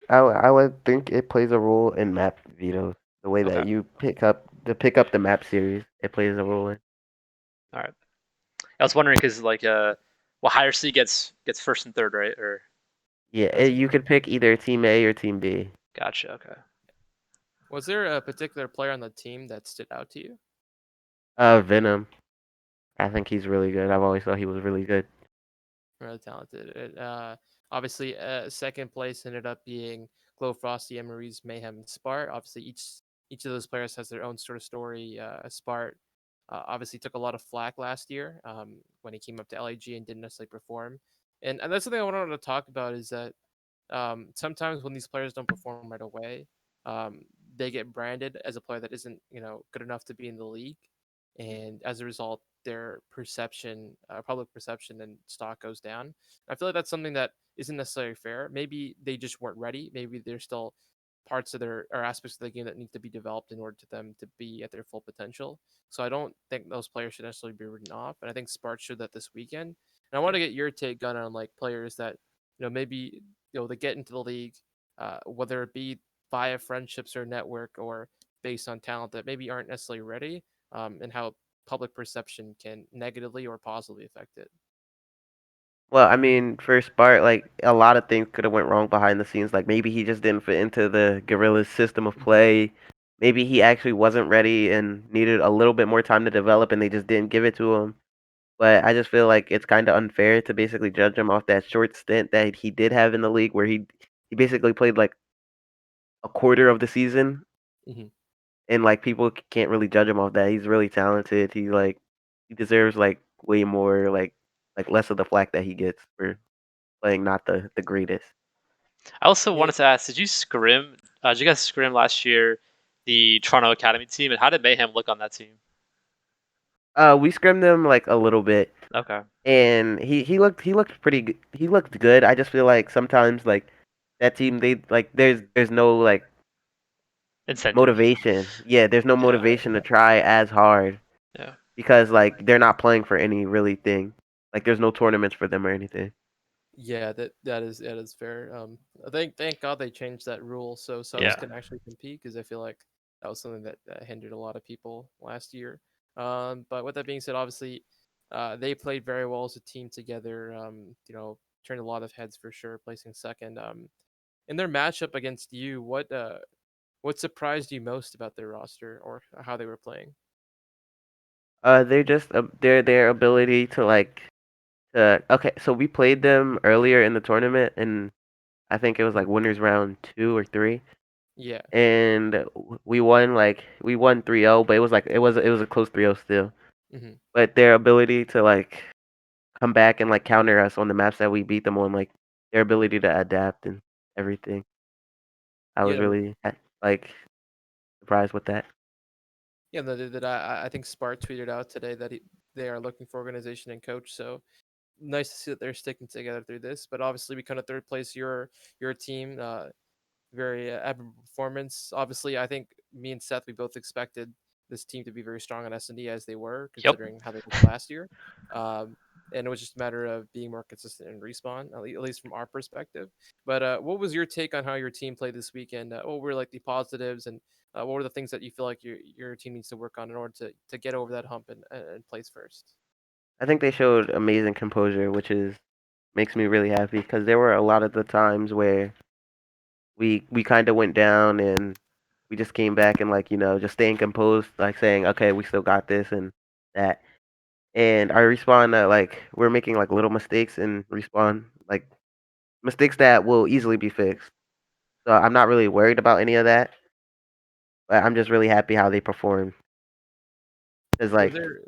I would think it plays a role in map vetoes. The way Okay, that you pick up the map series, it plays a role in. all right. I was wondering because like well, higher C gets first and third, right? Or Yeah, does it? you could pick either team A or team B. Gotcha. Okay. was there a particular player on the team that stood out to you? Venom. I think he's really good. I've always thought he was really good. Really talented. Obviously, second place ended up being Glow Frosty, Emery's Mayhem, and Spart. Obviously, each of those players has their own sort of story. Spart obviously took a lot of flack last year when he came up to LAG and didn't necessarily perform. And that's something I wanted to talk about is that sometimes when these players don't perform right away, um, they get branded as a player that isn't good enough to be in the league, and as a result, their perception, public perception, and stock goes down. I feel like that's something that isn't necessarily fair. Maybe they just weren't ready. Maybe there's still parts of their or aspects of the game that need to be developed in order to them to be at their full potential. So I don't think those players should necessarily be written off. And I think Spark showed that this weekend. And I want to get your take, Gun, on like players that maybe they get into the league, whether it be via friendships or network, or based on talent that maybe aren't necessarily ready, and how public perception can negatively or positively affect it. Well, I mean, for Spark, like a lot of things could have went wrong behind the scenes. Like maybe he just didn't fit into the Guerrillas system of play. Maybe he actually wasn't ready and needed a little bit more time to develop, and they just didn't give it to him. But I just feel like it's kind of unfair to basically judge him off that short stint that he did have in the league, where he basically played like a quarter of the season, Hmm. and like people can't really judge him off that. He's really talented. He deserves like way more like less of the flack that he gets for playing not the greatest. I also Yeah, wanted to ask, did you scrim? Did you guys scrim last year the Toronto Academy team, and how did Mayhem look on that team? We scrimmed him like a little bit, Okay, and he looked pretty good. He looked good. I just feel like sometimes like that team they like there's no like incentive. motivation. Yeah, there's no Yeah, motivation to try as hard yeah. because like they're not playing for any really thing. Like there's no tournaments for them or anything. yeah, that is fair. I think thank God they changed that rule so subs Yeah. can actually compete, because I feel like that was something that hindered a lot of people last year. But with that being said, obviously, they played very well as a team together. Turned a lot of heads for sure, placing second. In their matchup against you, what surprised you most about their roster or how they were playing? They're just their ability to like okay. So we played them earlier in the tournament, and I think it was like winners round 2 or 3. Yeah. And we won 3-0, but it was a close 3-0 still. Hmm. But their ability to like come back and like counter us on the maps that we beat them on, like their ability to adapt and everything. I was Yeah. really like surprised with that. Yeah, that I think Spart tweeted out today that they are looking for organization and coach. So nice to see that they're sticking together through this. But obviously, we kind of third place your team. Very admirable performance. Obviously, I think me and Seth, we both expected this team to be very strong on S&D as they were, Yep. considering how they looked last year. And it was just a matter of being more consistent in respawn, at least from our perspective. But what was your take on how your team played this weekend? What were like the positives, and what were the things that you feel like your team needs to work on in order to get over that hump and place first? I think they showed amazing composure, which is makes me really happy because there were a lot of the times where we kind of went down and we just came back and like just staying composed, like saying okay we still got this and that. And I respawn like we're making like little mistakes and respawn like mistakes that will easily be fixed. So I'm not really worried about any of that, but I'm just really happy how they performed. Cause Were like there?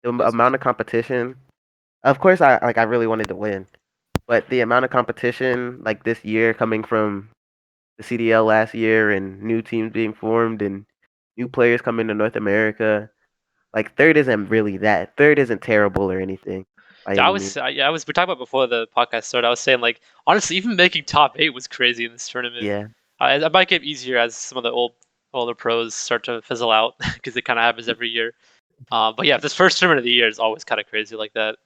the Yes, sir. amount of competition. Of course, I really wanted to win, but the amount of competition like this year coming from the CDL last year and new teams being formed and new players coming to North America. Like third isn't terrible or anything by Yeah, I any was means. yeah, I was we talked about before the podcast started. I was saying like honestly, even making top 8 was crazy in this tournament. Yeah, It might get easier as some of the older pros start to fizzle out because it kind of happens every year. But yeah, this first tournament of the year is always kind of crazy like that.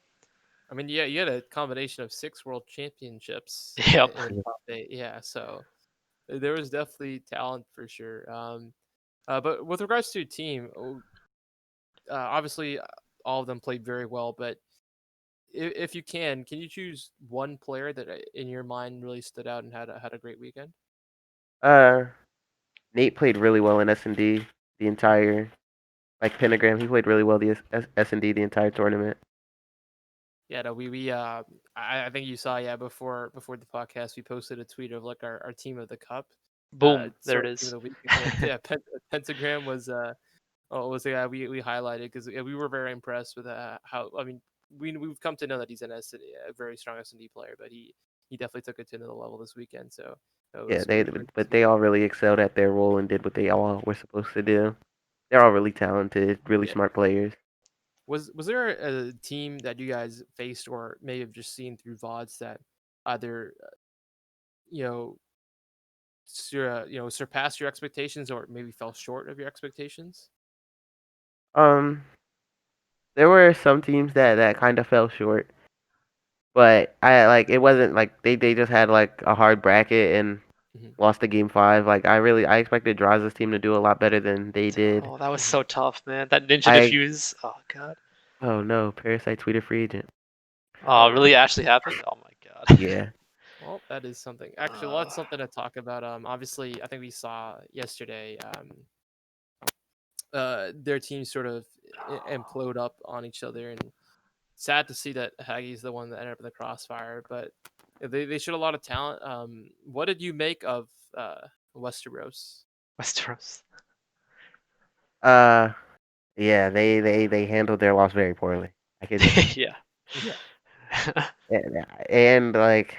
I mean, yeah, you had a combination of 6 world championships Yep. in the top 8. Yeah, so there was definitely talent for sure. But with regards to your team, obviously all of them played very well. But if you can you choose one player that in your mind really stood out and had a great weekend? uh, Nate played really well in S&D the entire like pentagram. He played really well the S&D the entire tournament. Yeah, no, I think you saw, yeah, before the podcast we posted a tweet of like our team of the cup, Boom. There it sort of team of is. the week. Yeah, Pentagram was the guy we highlighted because we were very impressed with how, I mean, we've come to know that he's a very strong S&D player, but he definitely took it to another level this weekend. So it Yeah, was great to but see. they all really excelled at their role and did what they all were supposed to do. They're all really talented, really Yeah. smart players. Was there a team that you guys faced or may have just seen through VODs that either you know surpassed your expectations or maybe fell short of your expectations? Um, there were some teams that kind of fell short, but I like it wasn't like they just had like a hard bracket and Mhm. lost the game 5. Like I expected Draza's team to do a lot better than they did. Oh, that was Mhm. so tough, man. That ninja I defuse. Oh god. oh no, Parasite tweeted free agent. Oh, really actually happened? Oh my god. Yeah. Well, that is something. Actually, well, that's something to talk about. Obviously, I think we saw yesterday. Their teams sort of implode up on each other, and sad to see that Haggie's the one that ended up in the crossfire. But they showed a lot of talent. What did you make of Westeros? Westeros. Uh yeah, they handled their loss very poorly. I could just Yeah. Yeah. and like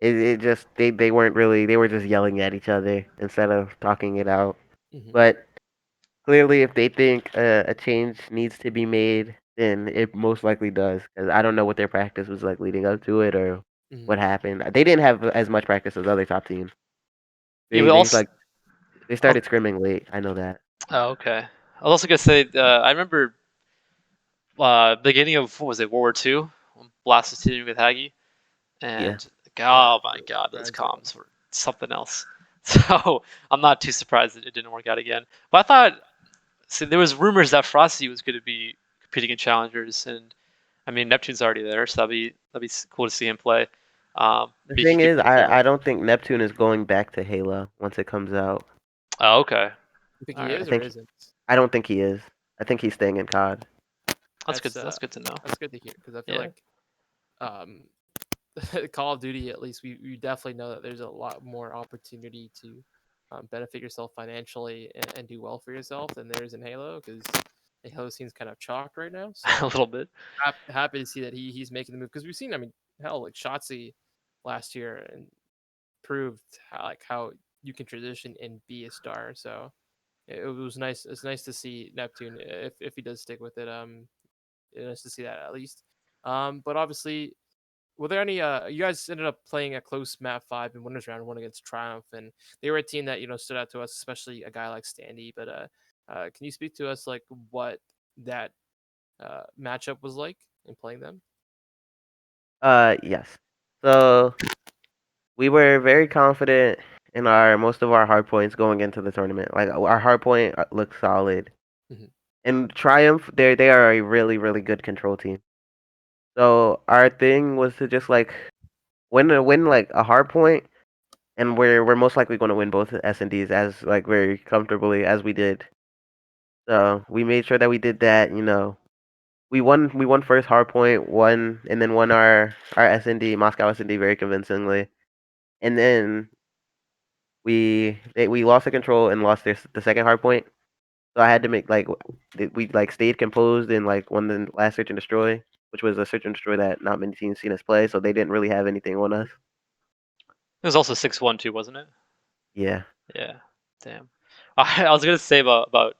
it just they weren't really they were just yelling at each other instead of talking it out. Hmm. But clearly, if they think a change needs to be made, then it most likely does. Because I don't know what their practice was like leading up to it or Hmm. what happened. They didn't have as much practice as other top teams. Yeah, They but they just also. like they Oh, started scrimming late. I know that. oh, okay. I was also gonna say, I remember beginning of what was it, World War II, when Blast was teaming with Haggy, Yeah. and Yeah. oh my god, those Grind zone. comms were something else. So I'm not too surprised that it didn't work out again. But I thought, see, there was rumors that Frosty was going to be competing in challengers, and I mean Neptune's already there, so that'd be cool to see him play. The But he thing could is, pick Halo. I don't think Neptune is going back to Halo once it comes out. Oh, okay, You think all he I right. is or think isn't? I don't think he is. I think he's staying in COD. That's good. That's uh, That's good to know. that's good to hear because I feel Yeah. like um, Call of Duty, at least we definitely know that there's a lot more opportunity to benefit yourself financially and do well for yourself than there is in Halo because Halo seems kind of chalked right now. A So little bit. happy to see that he's making the move because we've seen, I mean, hell, like Shotzi last year and proved how you can transition and be a star. So it was nice. It's nice to see Neptune if he does stick with it. It's nice to see that at least. But obviously, were there any? You guys ended up playing a close map 5 in winners round 1 against Triumph, and they were a team that stood out to us, especially a guy like Standy. But can you speak to us like what that matchup was like in playing them? Yes. So we were very confident in our most of our hard points going into the tournament. Like our hard point looked solid. Hmm. And Triumph, they are a really really good control team. So our thing was to just like win like a hard point, and we're most likely going to win both S and Ds as like very comfortably as we did. So we made sure that we did that. We won first hard point, won and then won our S and D Moscow S and D very convincingly, and then we lost the control and lost the second hard point. So I had to make like we like stayed composed and like won the last search and destroy, which was a search and destroy that not many teams seen us play, so they didn't really have anything on us. It was also 6-1 too, wasn't it? Yeah. Yeah. Damn. I was gonna say about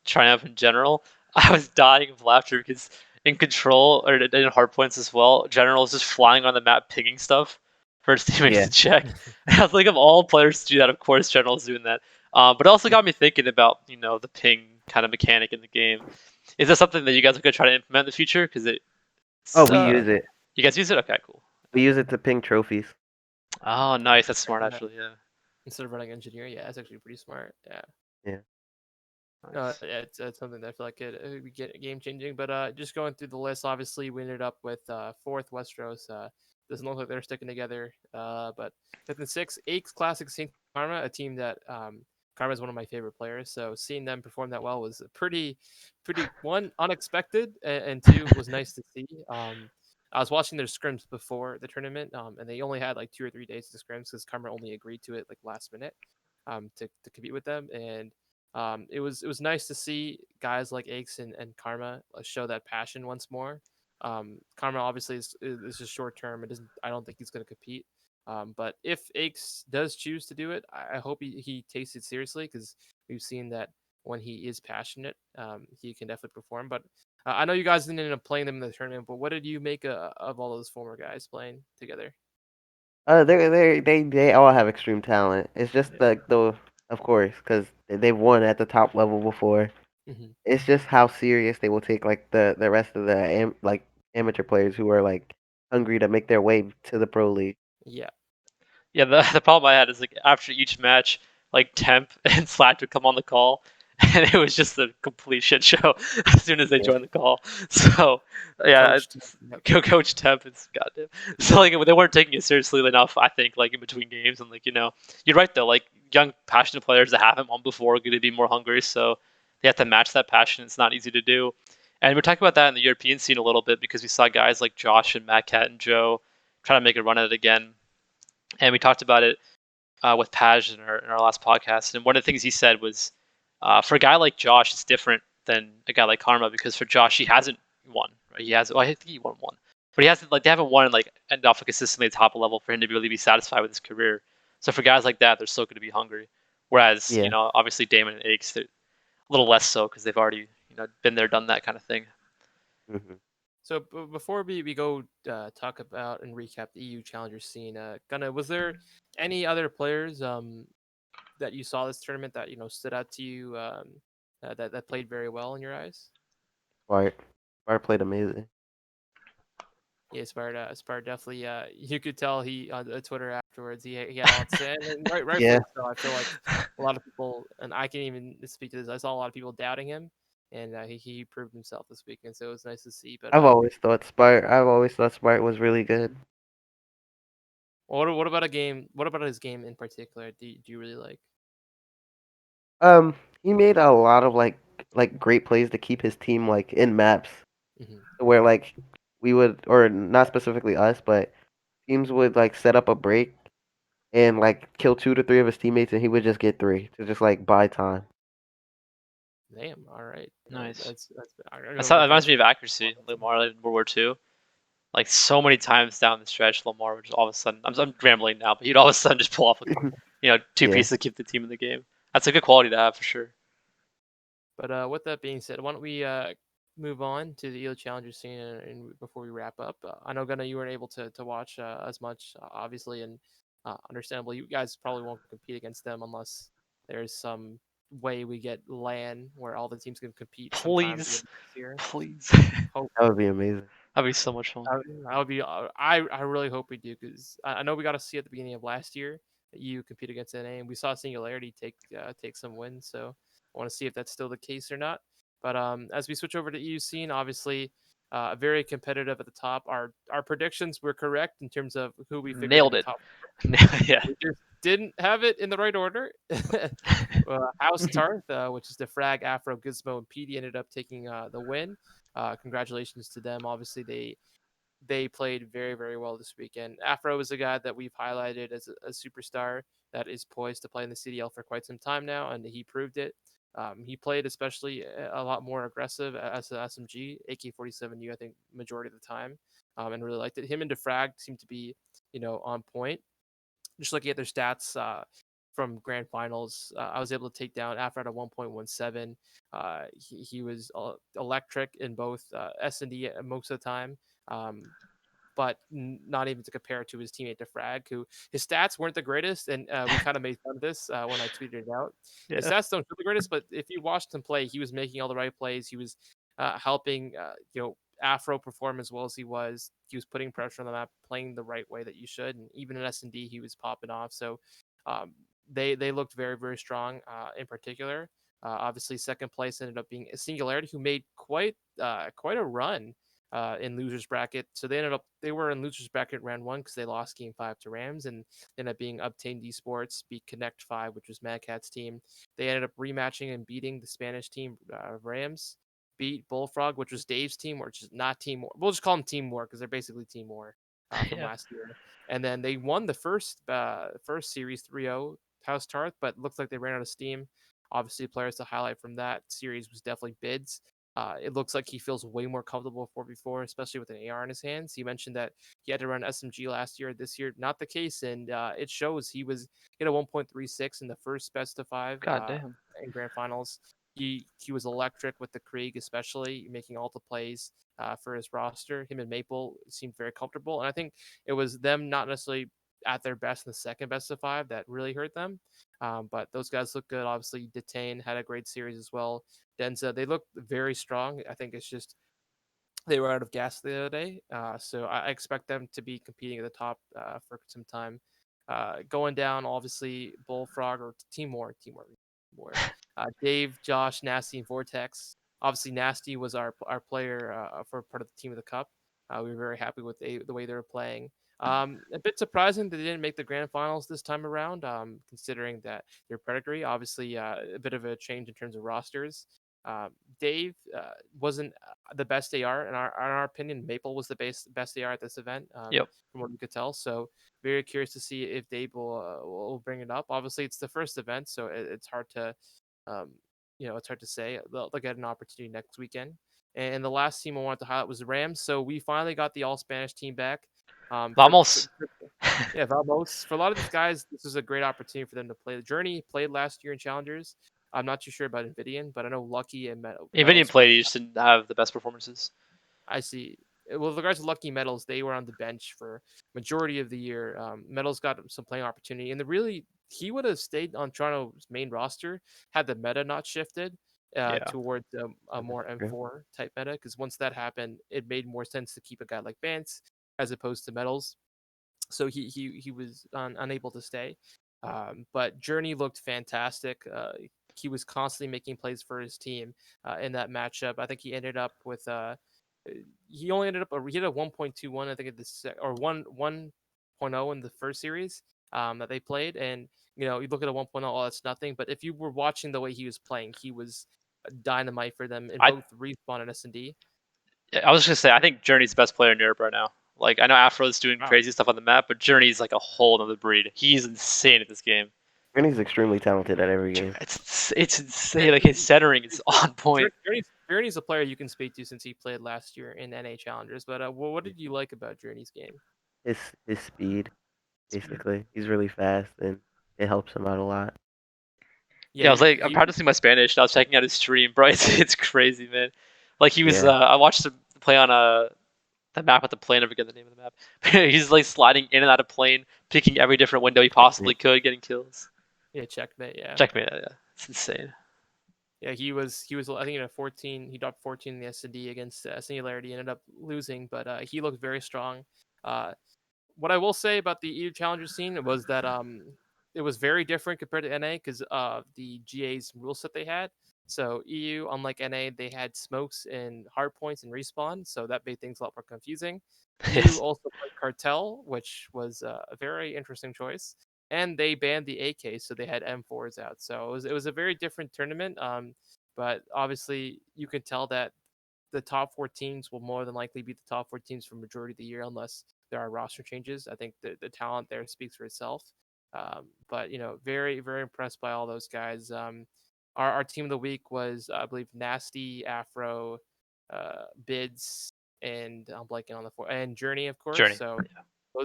Triumph in general. I was dying of laughter because in control or in hard points as well, General is just flying on the map pinging stuff for his teammates Yeah. to check. And I was like, of all players to do that, of course General's doing that. But it also got me thinking about the ping kind of mechanic in the game. Is that something that you guys are gonna try to implement in the future? Because Oh, it's we use it. you guys use it? Okay, cool. We use it to ping trophies. Oh, nice. That's smart Yeah. actually. Yeah. Instead of running engineer, yeah, it's actually pretty smart. Yeah. Yeah. Nice. Yeah, it's something that I feel like it would get game changing. But just going through the list, obviously we ended up with fourth Westeros. Doesn't look like they're sticking together. But fifth and sixth, eighth classic Saint Karma, a team that Karma is one of my favorite players. So seeing them perform that well was pretty one unexpected, and two was nice to see. I was watching their scrims before the tournament, and they only had like 2 or 3 days to scrims because Karma only agreed to it like last minute, to compete with them. And it was nice to see guys like Aches and Karma show that passion once more. Karma obviously is just short term. It doesn't. I don't think he's going to compete. But if Aches does choose to do it, I hope he takes it seriously because we've seen that when he is passionate, he can definitely perform. But I know you guys didn't end up playing them in the tournament, but what did you make of all those former guys playing together? They all have extreme talent. It's just the of course because they've won at the top level before. Hmm. It's just how serious they will take like the rest of the like amateur players who are like hungry to make their way to the pro league. Yeah. Yeah, the problem I had is like after each match, like Temp and Slack would come on the call, and it was just a complete shit show as soon as they joined the call. So yeah, Coach. it's, Yep. Coach Temp is goddamn. So like they weren't taking it seriously enough, I think, like in between games, and like you're right though. Like young passionate players that haven't won before are going to be more hungry, so they have to match that passion. It's not easy to do. And we're talking about that in the European scene a little bit because we saw guys like Josh and Matt Cat and Joe try to make a run at it again. And we talked about it with Paj in our last podcast. And one of the things he said was, for a guy like Josh, it's different than a guy like Karma because for Josh, he hasn't won. Right? He has. Well, I think he won one, but he hasn't. Like they haven't won like end off consistently at top level for him to really be satisfied with his career. So for guys like that, they're still going to be hungry. Whereas Yeah. Obviously Damon and Aches, they're a little less so because they've already been there, done that kind of thing. Hmm. So before we go talk about and recap the EU Challenger scene, Gunna, was there any other players that you saw this tournament that stood out to you that played very well in your eyes? Bart played amazing. Yeah, Spart definitely. You could tell he on Twitter afterwards. He had a lot to say, and rightfully Yeah. so. I feel like a lot of people, and I can even speak to this. I saw a lot of people doubting him, and he proved himself this weekend. So it was nice to see. But I've always thought Spart was really good. what about a game? What about his game in particular? Do you really like? He made a lot of like great plays to keep his team like in maps Hmm. where like we would, or not specifically us, but teams would like set up a break and like kill 2 to 3 of his teammates, and he would just get 3 to just like buy time. Damn. All right. Nice. That's. I'm gonna That look reminds into me of accuracy. Lamar in World War II. Like so many times down the stretch, Lamar would just all of a sudden. I'm rambling now, but he'd all of a sudden just pull off two Yeah. pieces to keep the team in the game. That's a good quality to have for sure. But with that being said, why don't we move on to the EO Challenger scene and before we wrap up? I know Gunna, you weren't able to watch as much, obviously, and understandably, you guys probably won't compete against them unless there's some way we get LAN where all the teams can compete sometime at the Please, end of this year. please. Hope That would be amazing. That'd be so much fun. that would be. I really hope we do because I know we got to see at the beginning of last year that you compete against NA, and we saw Singularity take some wins. So I want to see if that's still the case or not. But as we switch over to EU scene, obviously very competitive at the top. Our predictions were correct in terms of who we figured in Nailed the it. top. Yeah. We just didn't have it in the right order. House Tarth, which is the Frag, Afro, Gizmo, and PD, ended up taking the win. Congratulations to them. Obviously, they played very, very well this weekend. Afro is a guy that we've highlighted as a superstar that is poised to play in the CDL for quite some time now, and he proved it. He played especially a lot more aggressive as an SMG, AK-47U, I think, majority of the time, and really liked it. Him and Defrag seemed to be, on point. Just looking at their stats from grand finals, I was able to take down Afro at a 1.17. He was electric in both S&D most of the time. But not even to compare to his teammate Defrag, who his stats weren't the greatest, and we kind of made fun of this when I tweeted it out. His Yeah. stats don't feel the greatest, but if you watched him play, he was making all the right plays. He was helping, Afro perform as well as he was. He was putting pressure on the map, playing the right way that you should, and even in S&D, he was popping off. So um, they looked very, very strong in particular. Obviously, second place ended up being a Singularity, who made quite a run in losers bracket. So they were in losers bracket round one because they lost game 5 to Rams, and ended up being Obtained Esports beat Connect 5, which was Mad Cat's team. They ended up rematching and beating the Spanish team Rams. Beat Bullfrog, which was Dave's team, which is not Team War. We'll just call them Team War because they're basically Team War from Yeah. last year. And then they won the first series 3-0 House Tarth, but looks like they ran out of steam. Obviously, players to highlight from that series was definitely Bids. It looks like he feels way more comfortable 4v4, especially with an AR in his hands. He mentioned that he had to run SMG last year. This year, not the case, and it shows. He hit a 1.36 in the first best of 5 God damn. in grand finals. He was electric with the Krieg, especially making all the plays for his roster. Him and Maple seemed very comfortable, and I think it was them not necessarily at their best in the second best of 5 that really hurt them. But those guys look good. Obviously, Detain had a great series as well. Denza, they look very strong. I think it's just they were out of gas the other day, so I expect them to be competing at the top for some time. Going down, obviously, Bullfrog or Timor. Dave, Josh, Nasty, and Vortex. Obviously, Nasty was our player for part of the team of the cup. We were very happy with the way they were playing. A bit surprising that they didn't make the grand finals this time around, considering that they're predatory. Obviously, a bit of a change in terms of rosters. Dave wasn't the best AR in our opinion. Maple was the best AR at this event, Yep. from what we could tell. So very curious to see if Dave will bring it up. Obviously, it's the first event, so it's hard to, um, it's hard to say. They'll get an opportunity next weekend. And the last team I wanted to highlight was the Rams. So we finally got the all Spanish team back. Vamos. Yeah, Vamos. For a lot of these guys, this is a great opportunity for them to play. The Journey played last year in Challengers. I'm not too sure about Invidian, but I know Lucky and Invidian played, he just didn't have the best performances. I see. Well, with regards to Lucky Metals, they were on the bench for majority of the year. Metals got some playing opportunity, and he would have stayed on Toronto's main roster had the meta not shifted towards a more M4 type meta. Because once that happened, it made more sense to keep a guy like Vance as opposed to Metals. So he was unable to stay. But Journey looked fantastic. He was constantly making plays for his team in that matchup. I think he ended up with he only ended up he had a 1.21 I think at the or 1.0 in the first series that they played, and you look at a 1.0, oh, that's nothing. But if you were watching the way he was playing, he was dynamite for them in both Respawn and S&D. I was just gonna say, I think Journey's the best player in Europe right now. Like, I know Afro's doing crazy stuff on the map, but Journey's like a whole other breed. He's insane at this game. Journey's extremely talented at every game. It's insane. Like, his centering is on point. Journey's a player you can speak to since he played last year in NA Challengers. But what did you like about Journey's game? His speed, basically. He's really fast, and it helps him out a lot. Yeah, I was like, I'm practicing my Spanish, and I was checking out his stream, bro. It's crazy, man. Like, he was, I watched him play on the map with the plane. I forget the name of the map. He's like sliding in and out of plane, picking every different window he possibly could, getting kills. Yeah, checkmate. Yeah, it's insane. Yeah, he was. I think 14. He dropped 14 in the S&D against Singularity. Ended up losing, but he looked very strong. What I will say about the EU Challenger scene was that it was very different compared to NA because of the GA's rule set they had. So EU, unlike NA, they had smokes and hard points and respawn, so that made things a lot more confusing. EU also played Cartel, which was a very interesting choice, and they banned the AK, so they had M4s out. So it was a very different tournament. But obviously you could tell that the top 4 teams will more than likely be the top 4 teams for majority of the year unless there are roster changes. I think the talent there speaks for itself. But very, very impressed by all those guys. Our team of the week was, I believe, Nasty, Afro, Bids, and I'm blanking on the 4, and Journey, of course. So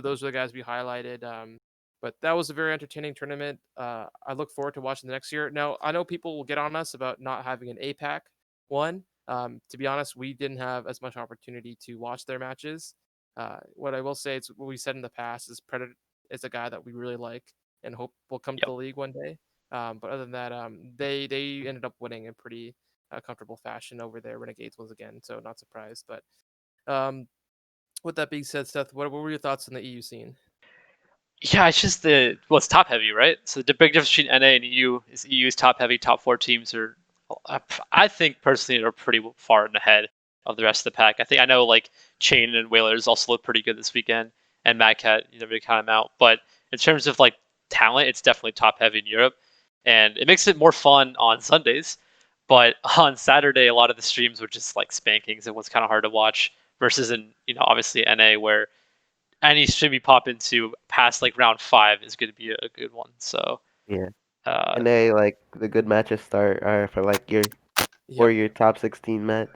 those are the guys we highlighted. But that was a very entertaining tournament. I look forward to watching the next year. Now, I know people will get on us about not having an APAC one. To be honest, we didn't have as much opportunity to watch their matches. What I will say is what we said in the past is Predator is a guy that we really like and hope will come to the league one day. But other than that, they ended up winning in pretty comfortable fashion over their Renegades once again, so not surprised. But with that being said, Seth, what were your thoughts on the EU scene? Yeah, it's just it's top heavy, right? So the big difference between NA and EU is EU's top heavy, top 4 teams are, I think personally, are pretty far ahead of the rest of the pack. I know like Chain and Whalers also look pretty good this weekend, and Mad Cat, they count them out. But in terms of like talent, it's definitely top heavy in Europe, and it makes it more fun on Sundays. But on Saturday, a lot of the streams were just like spankings. It was kind of hard to watch versus in obviously NA where any stream you pop into past like round 5 is going to be a good one. So yeah, and like the good matches start for like your top 16 match.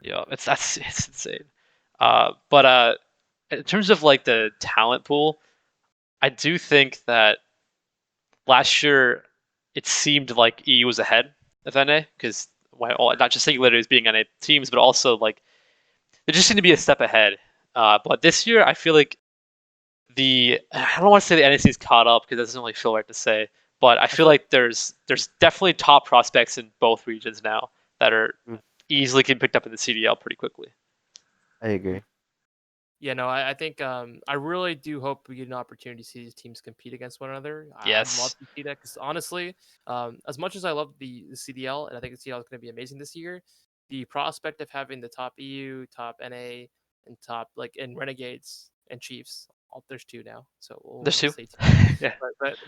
Yeah, it's insane. But in terms of like the talent pool, I do think that last year it seemed like EU was ahead of NA because not just Singularity as being NA teams, but also like they just seem to be a step ahead. But this year I feel like I don't want to say the NAC's caught up because that doesn't really feel right to say, but I feel like there's definitely top prospects in both regions now that are easily getting picked up in the CDL pretty quickly. I agree. Yeah, no, I think I really do hope we get an opportunity to see these teams compete against one another. I'd love Yes. to see that because honestly, as much as I love the CDL and I think the CDL is going to be amazing this year, the prospect of having the top EU, top NA, and top like and Renegades and Chiefs. There's two now, so There's we'll two. say two. Yeah.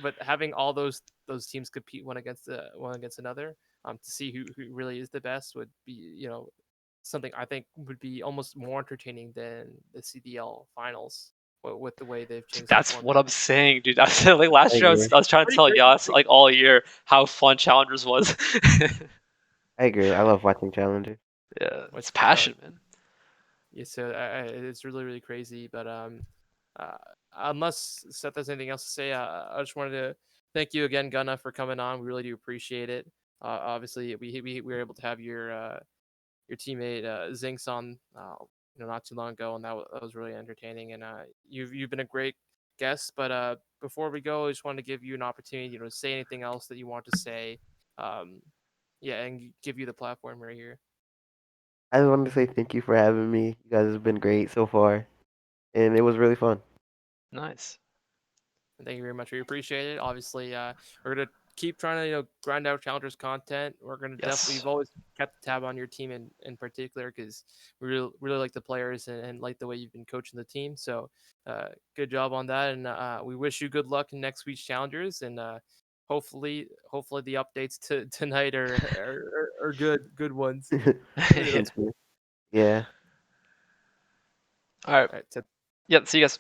But having all those teams compete one against another, to see who really is the best would be something I think would be almost more entertaining than the CDL finals with the way they've Dude, changed the that's format. what I'm saying, dude. I said like last I year, agree. I was trying to Pretty tell crazy. Yas like all year how fun Challengers was. I agree. I love watching Challengers. Yeah, it's What's passion, man. yeah, so it's really crazy. But uh, unless Seth has anything else to say, I just wanted to thank you again, Gunna, for coming on. We really do appreciate it. Obviously, we were able to have your teammate Zinx on not too long ago, and that was really entertaining. And you've been a great guest. But before we go, I just wanted to give you an opportunity, to say anything else that you want to say. Um, yeah, and give you the platform right here. I just wanted to say thank you for having me. You guys have been great so far, and it was really fun. Nice. Thank you very much. We appreciate it. Obviously, we're gonna keep trying to grind out challengers content. We're gonna definitely. Yes. We've always kept a tab on your team in particular because we really like the players and like the way you've been coaching the team. So, good job on that, and we wish you good luck in next week's challengers. And hopefully the updates to tonight are good ones. Yeah. Thank you. Yeah. All right. All right, so Yeah. See you guys.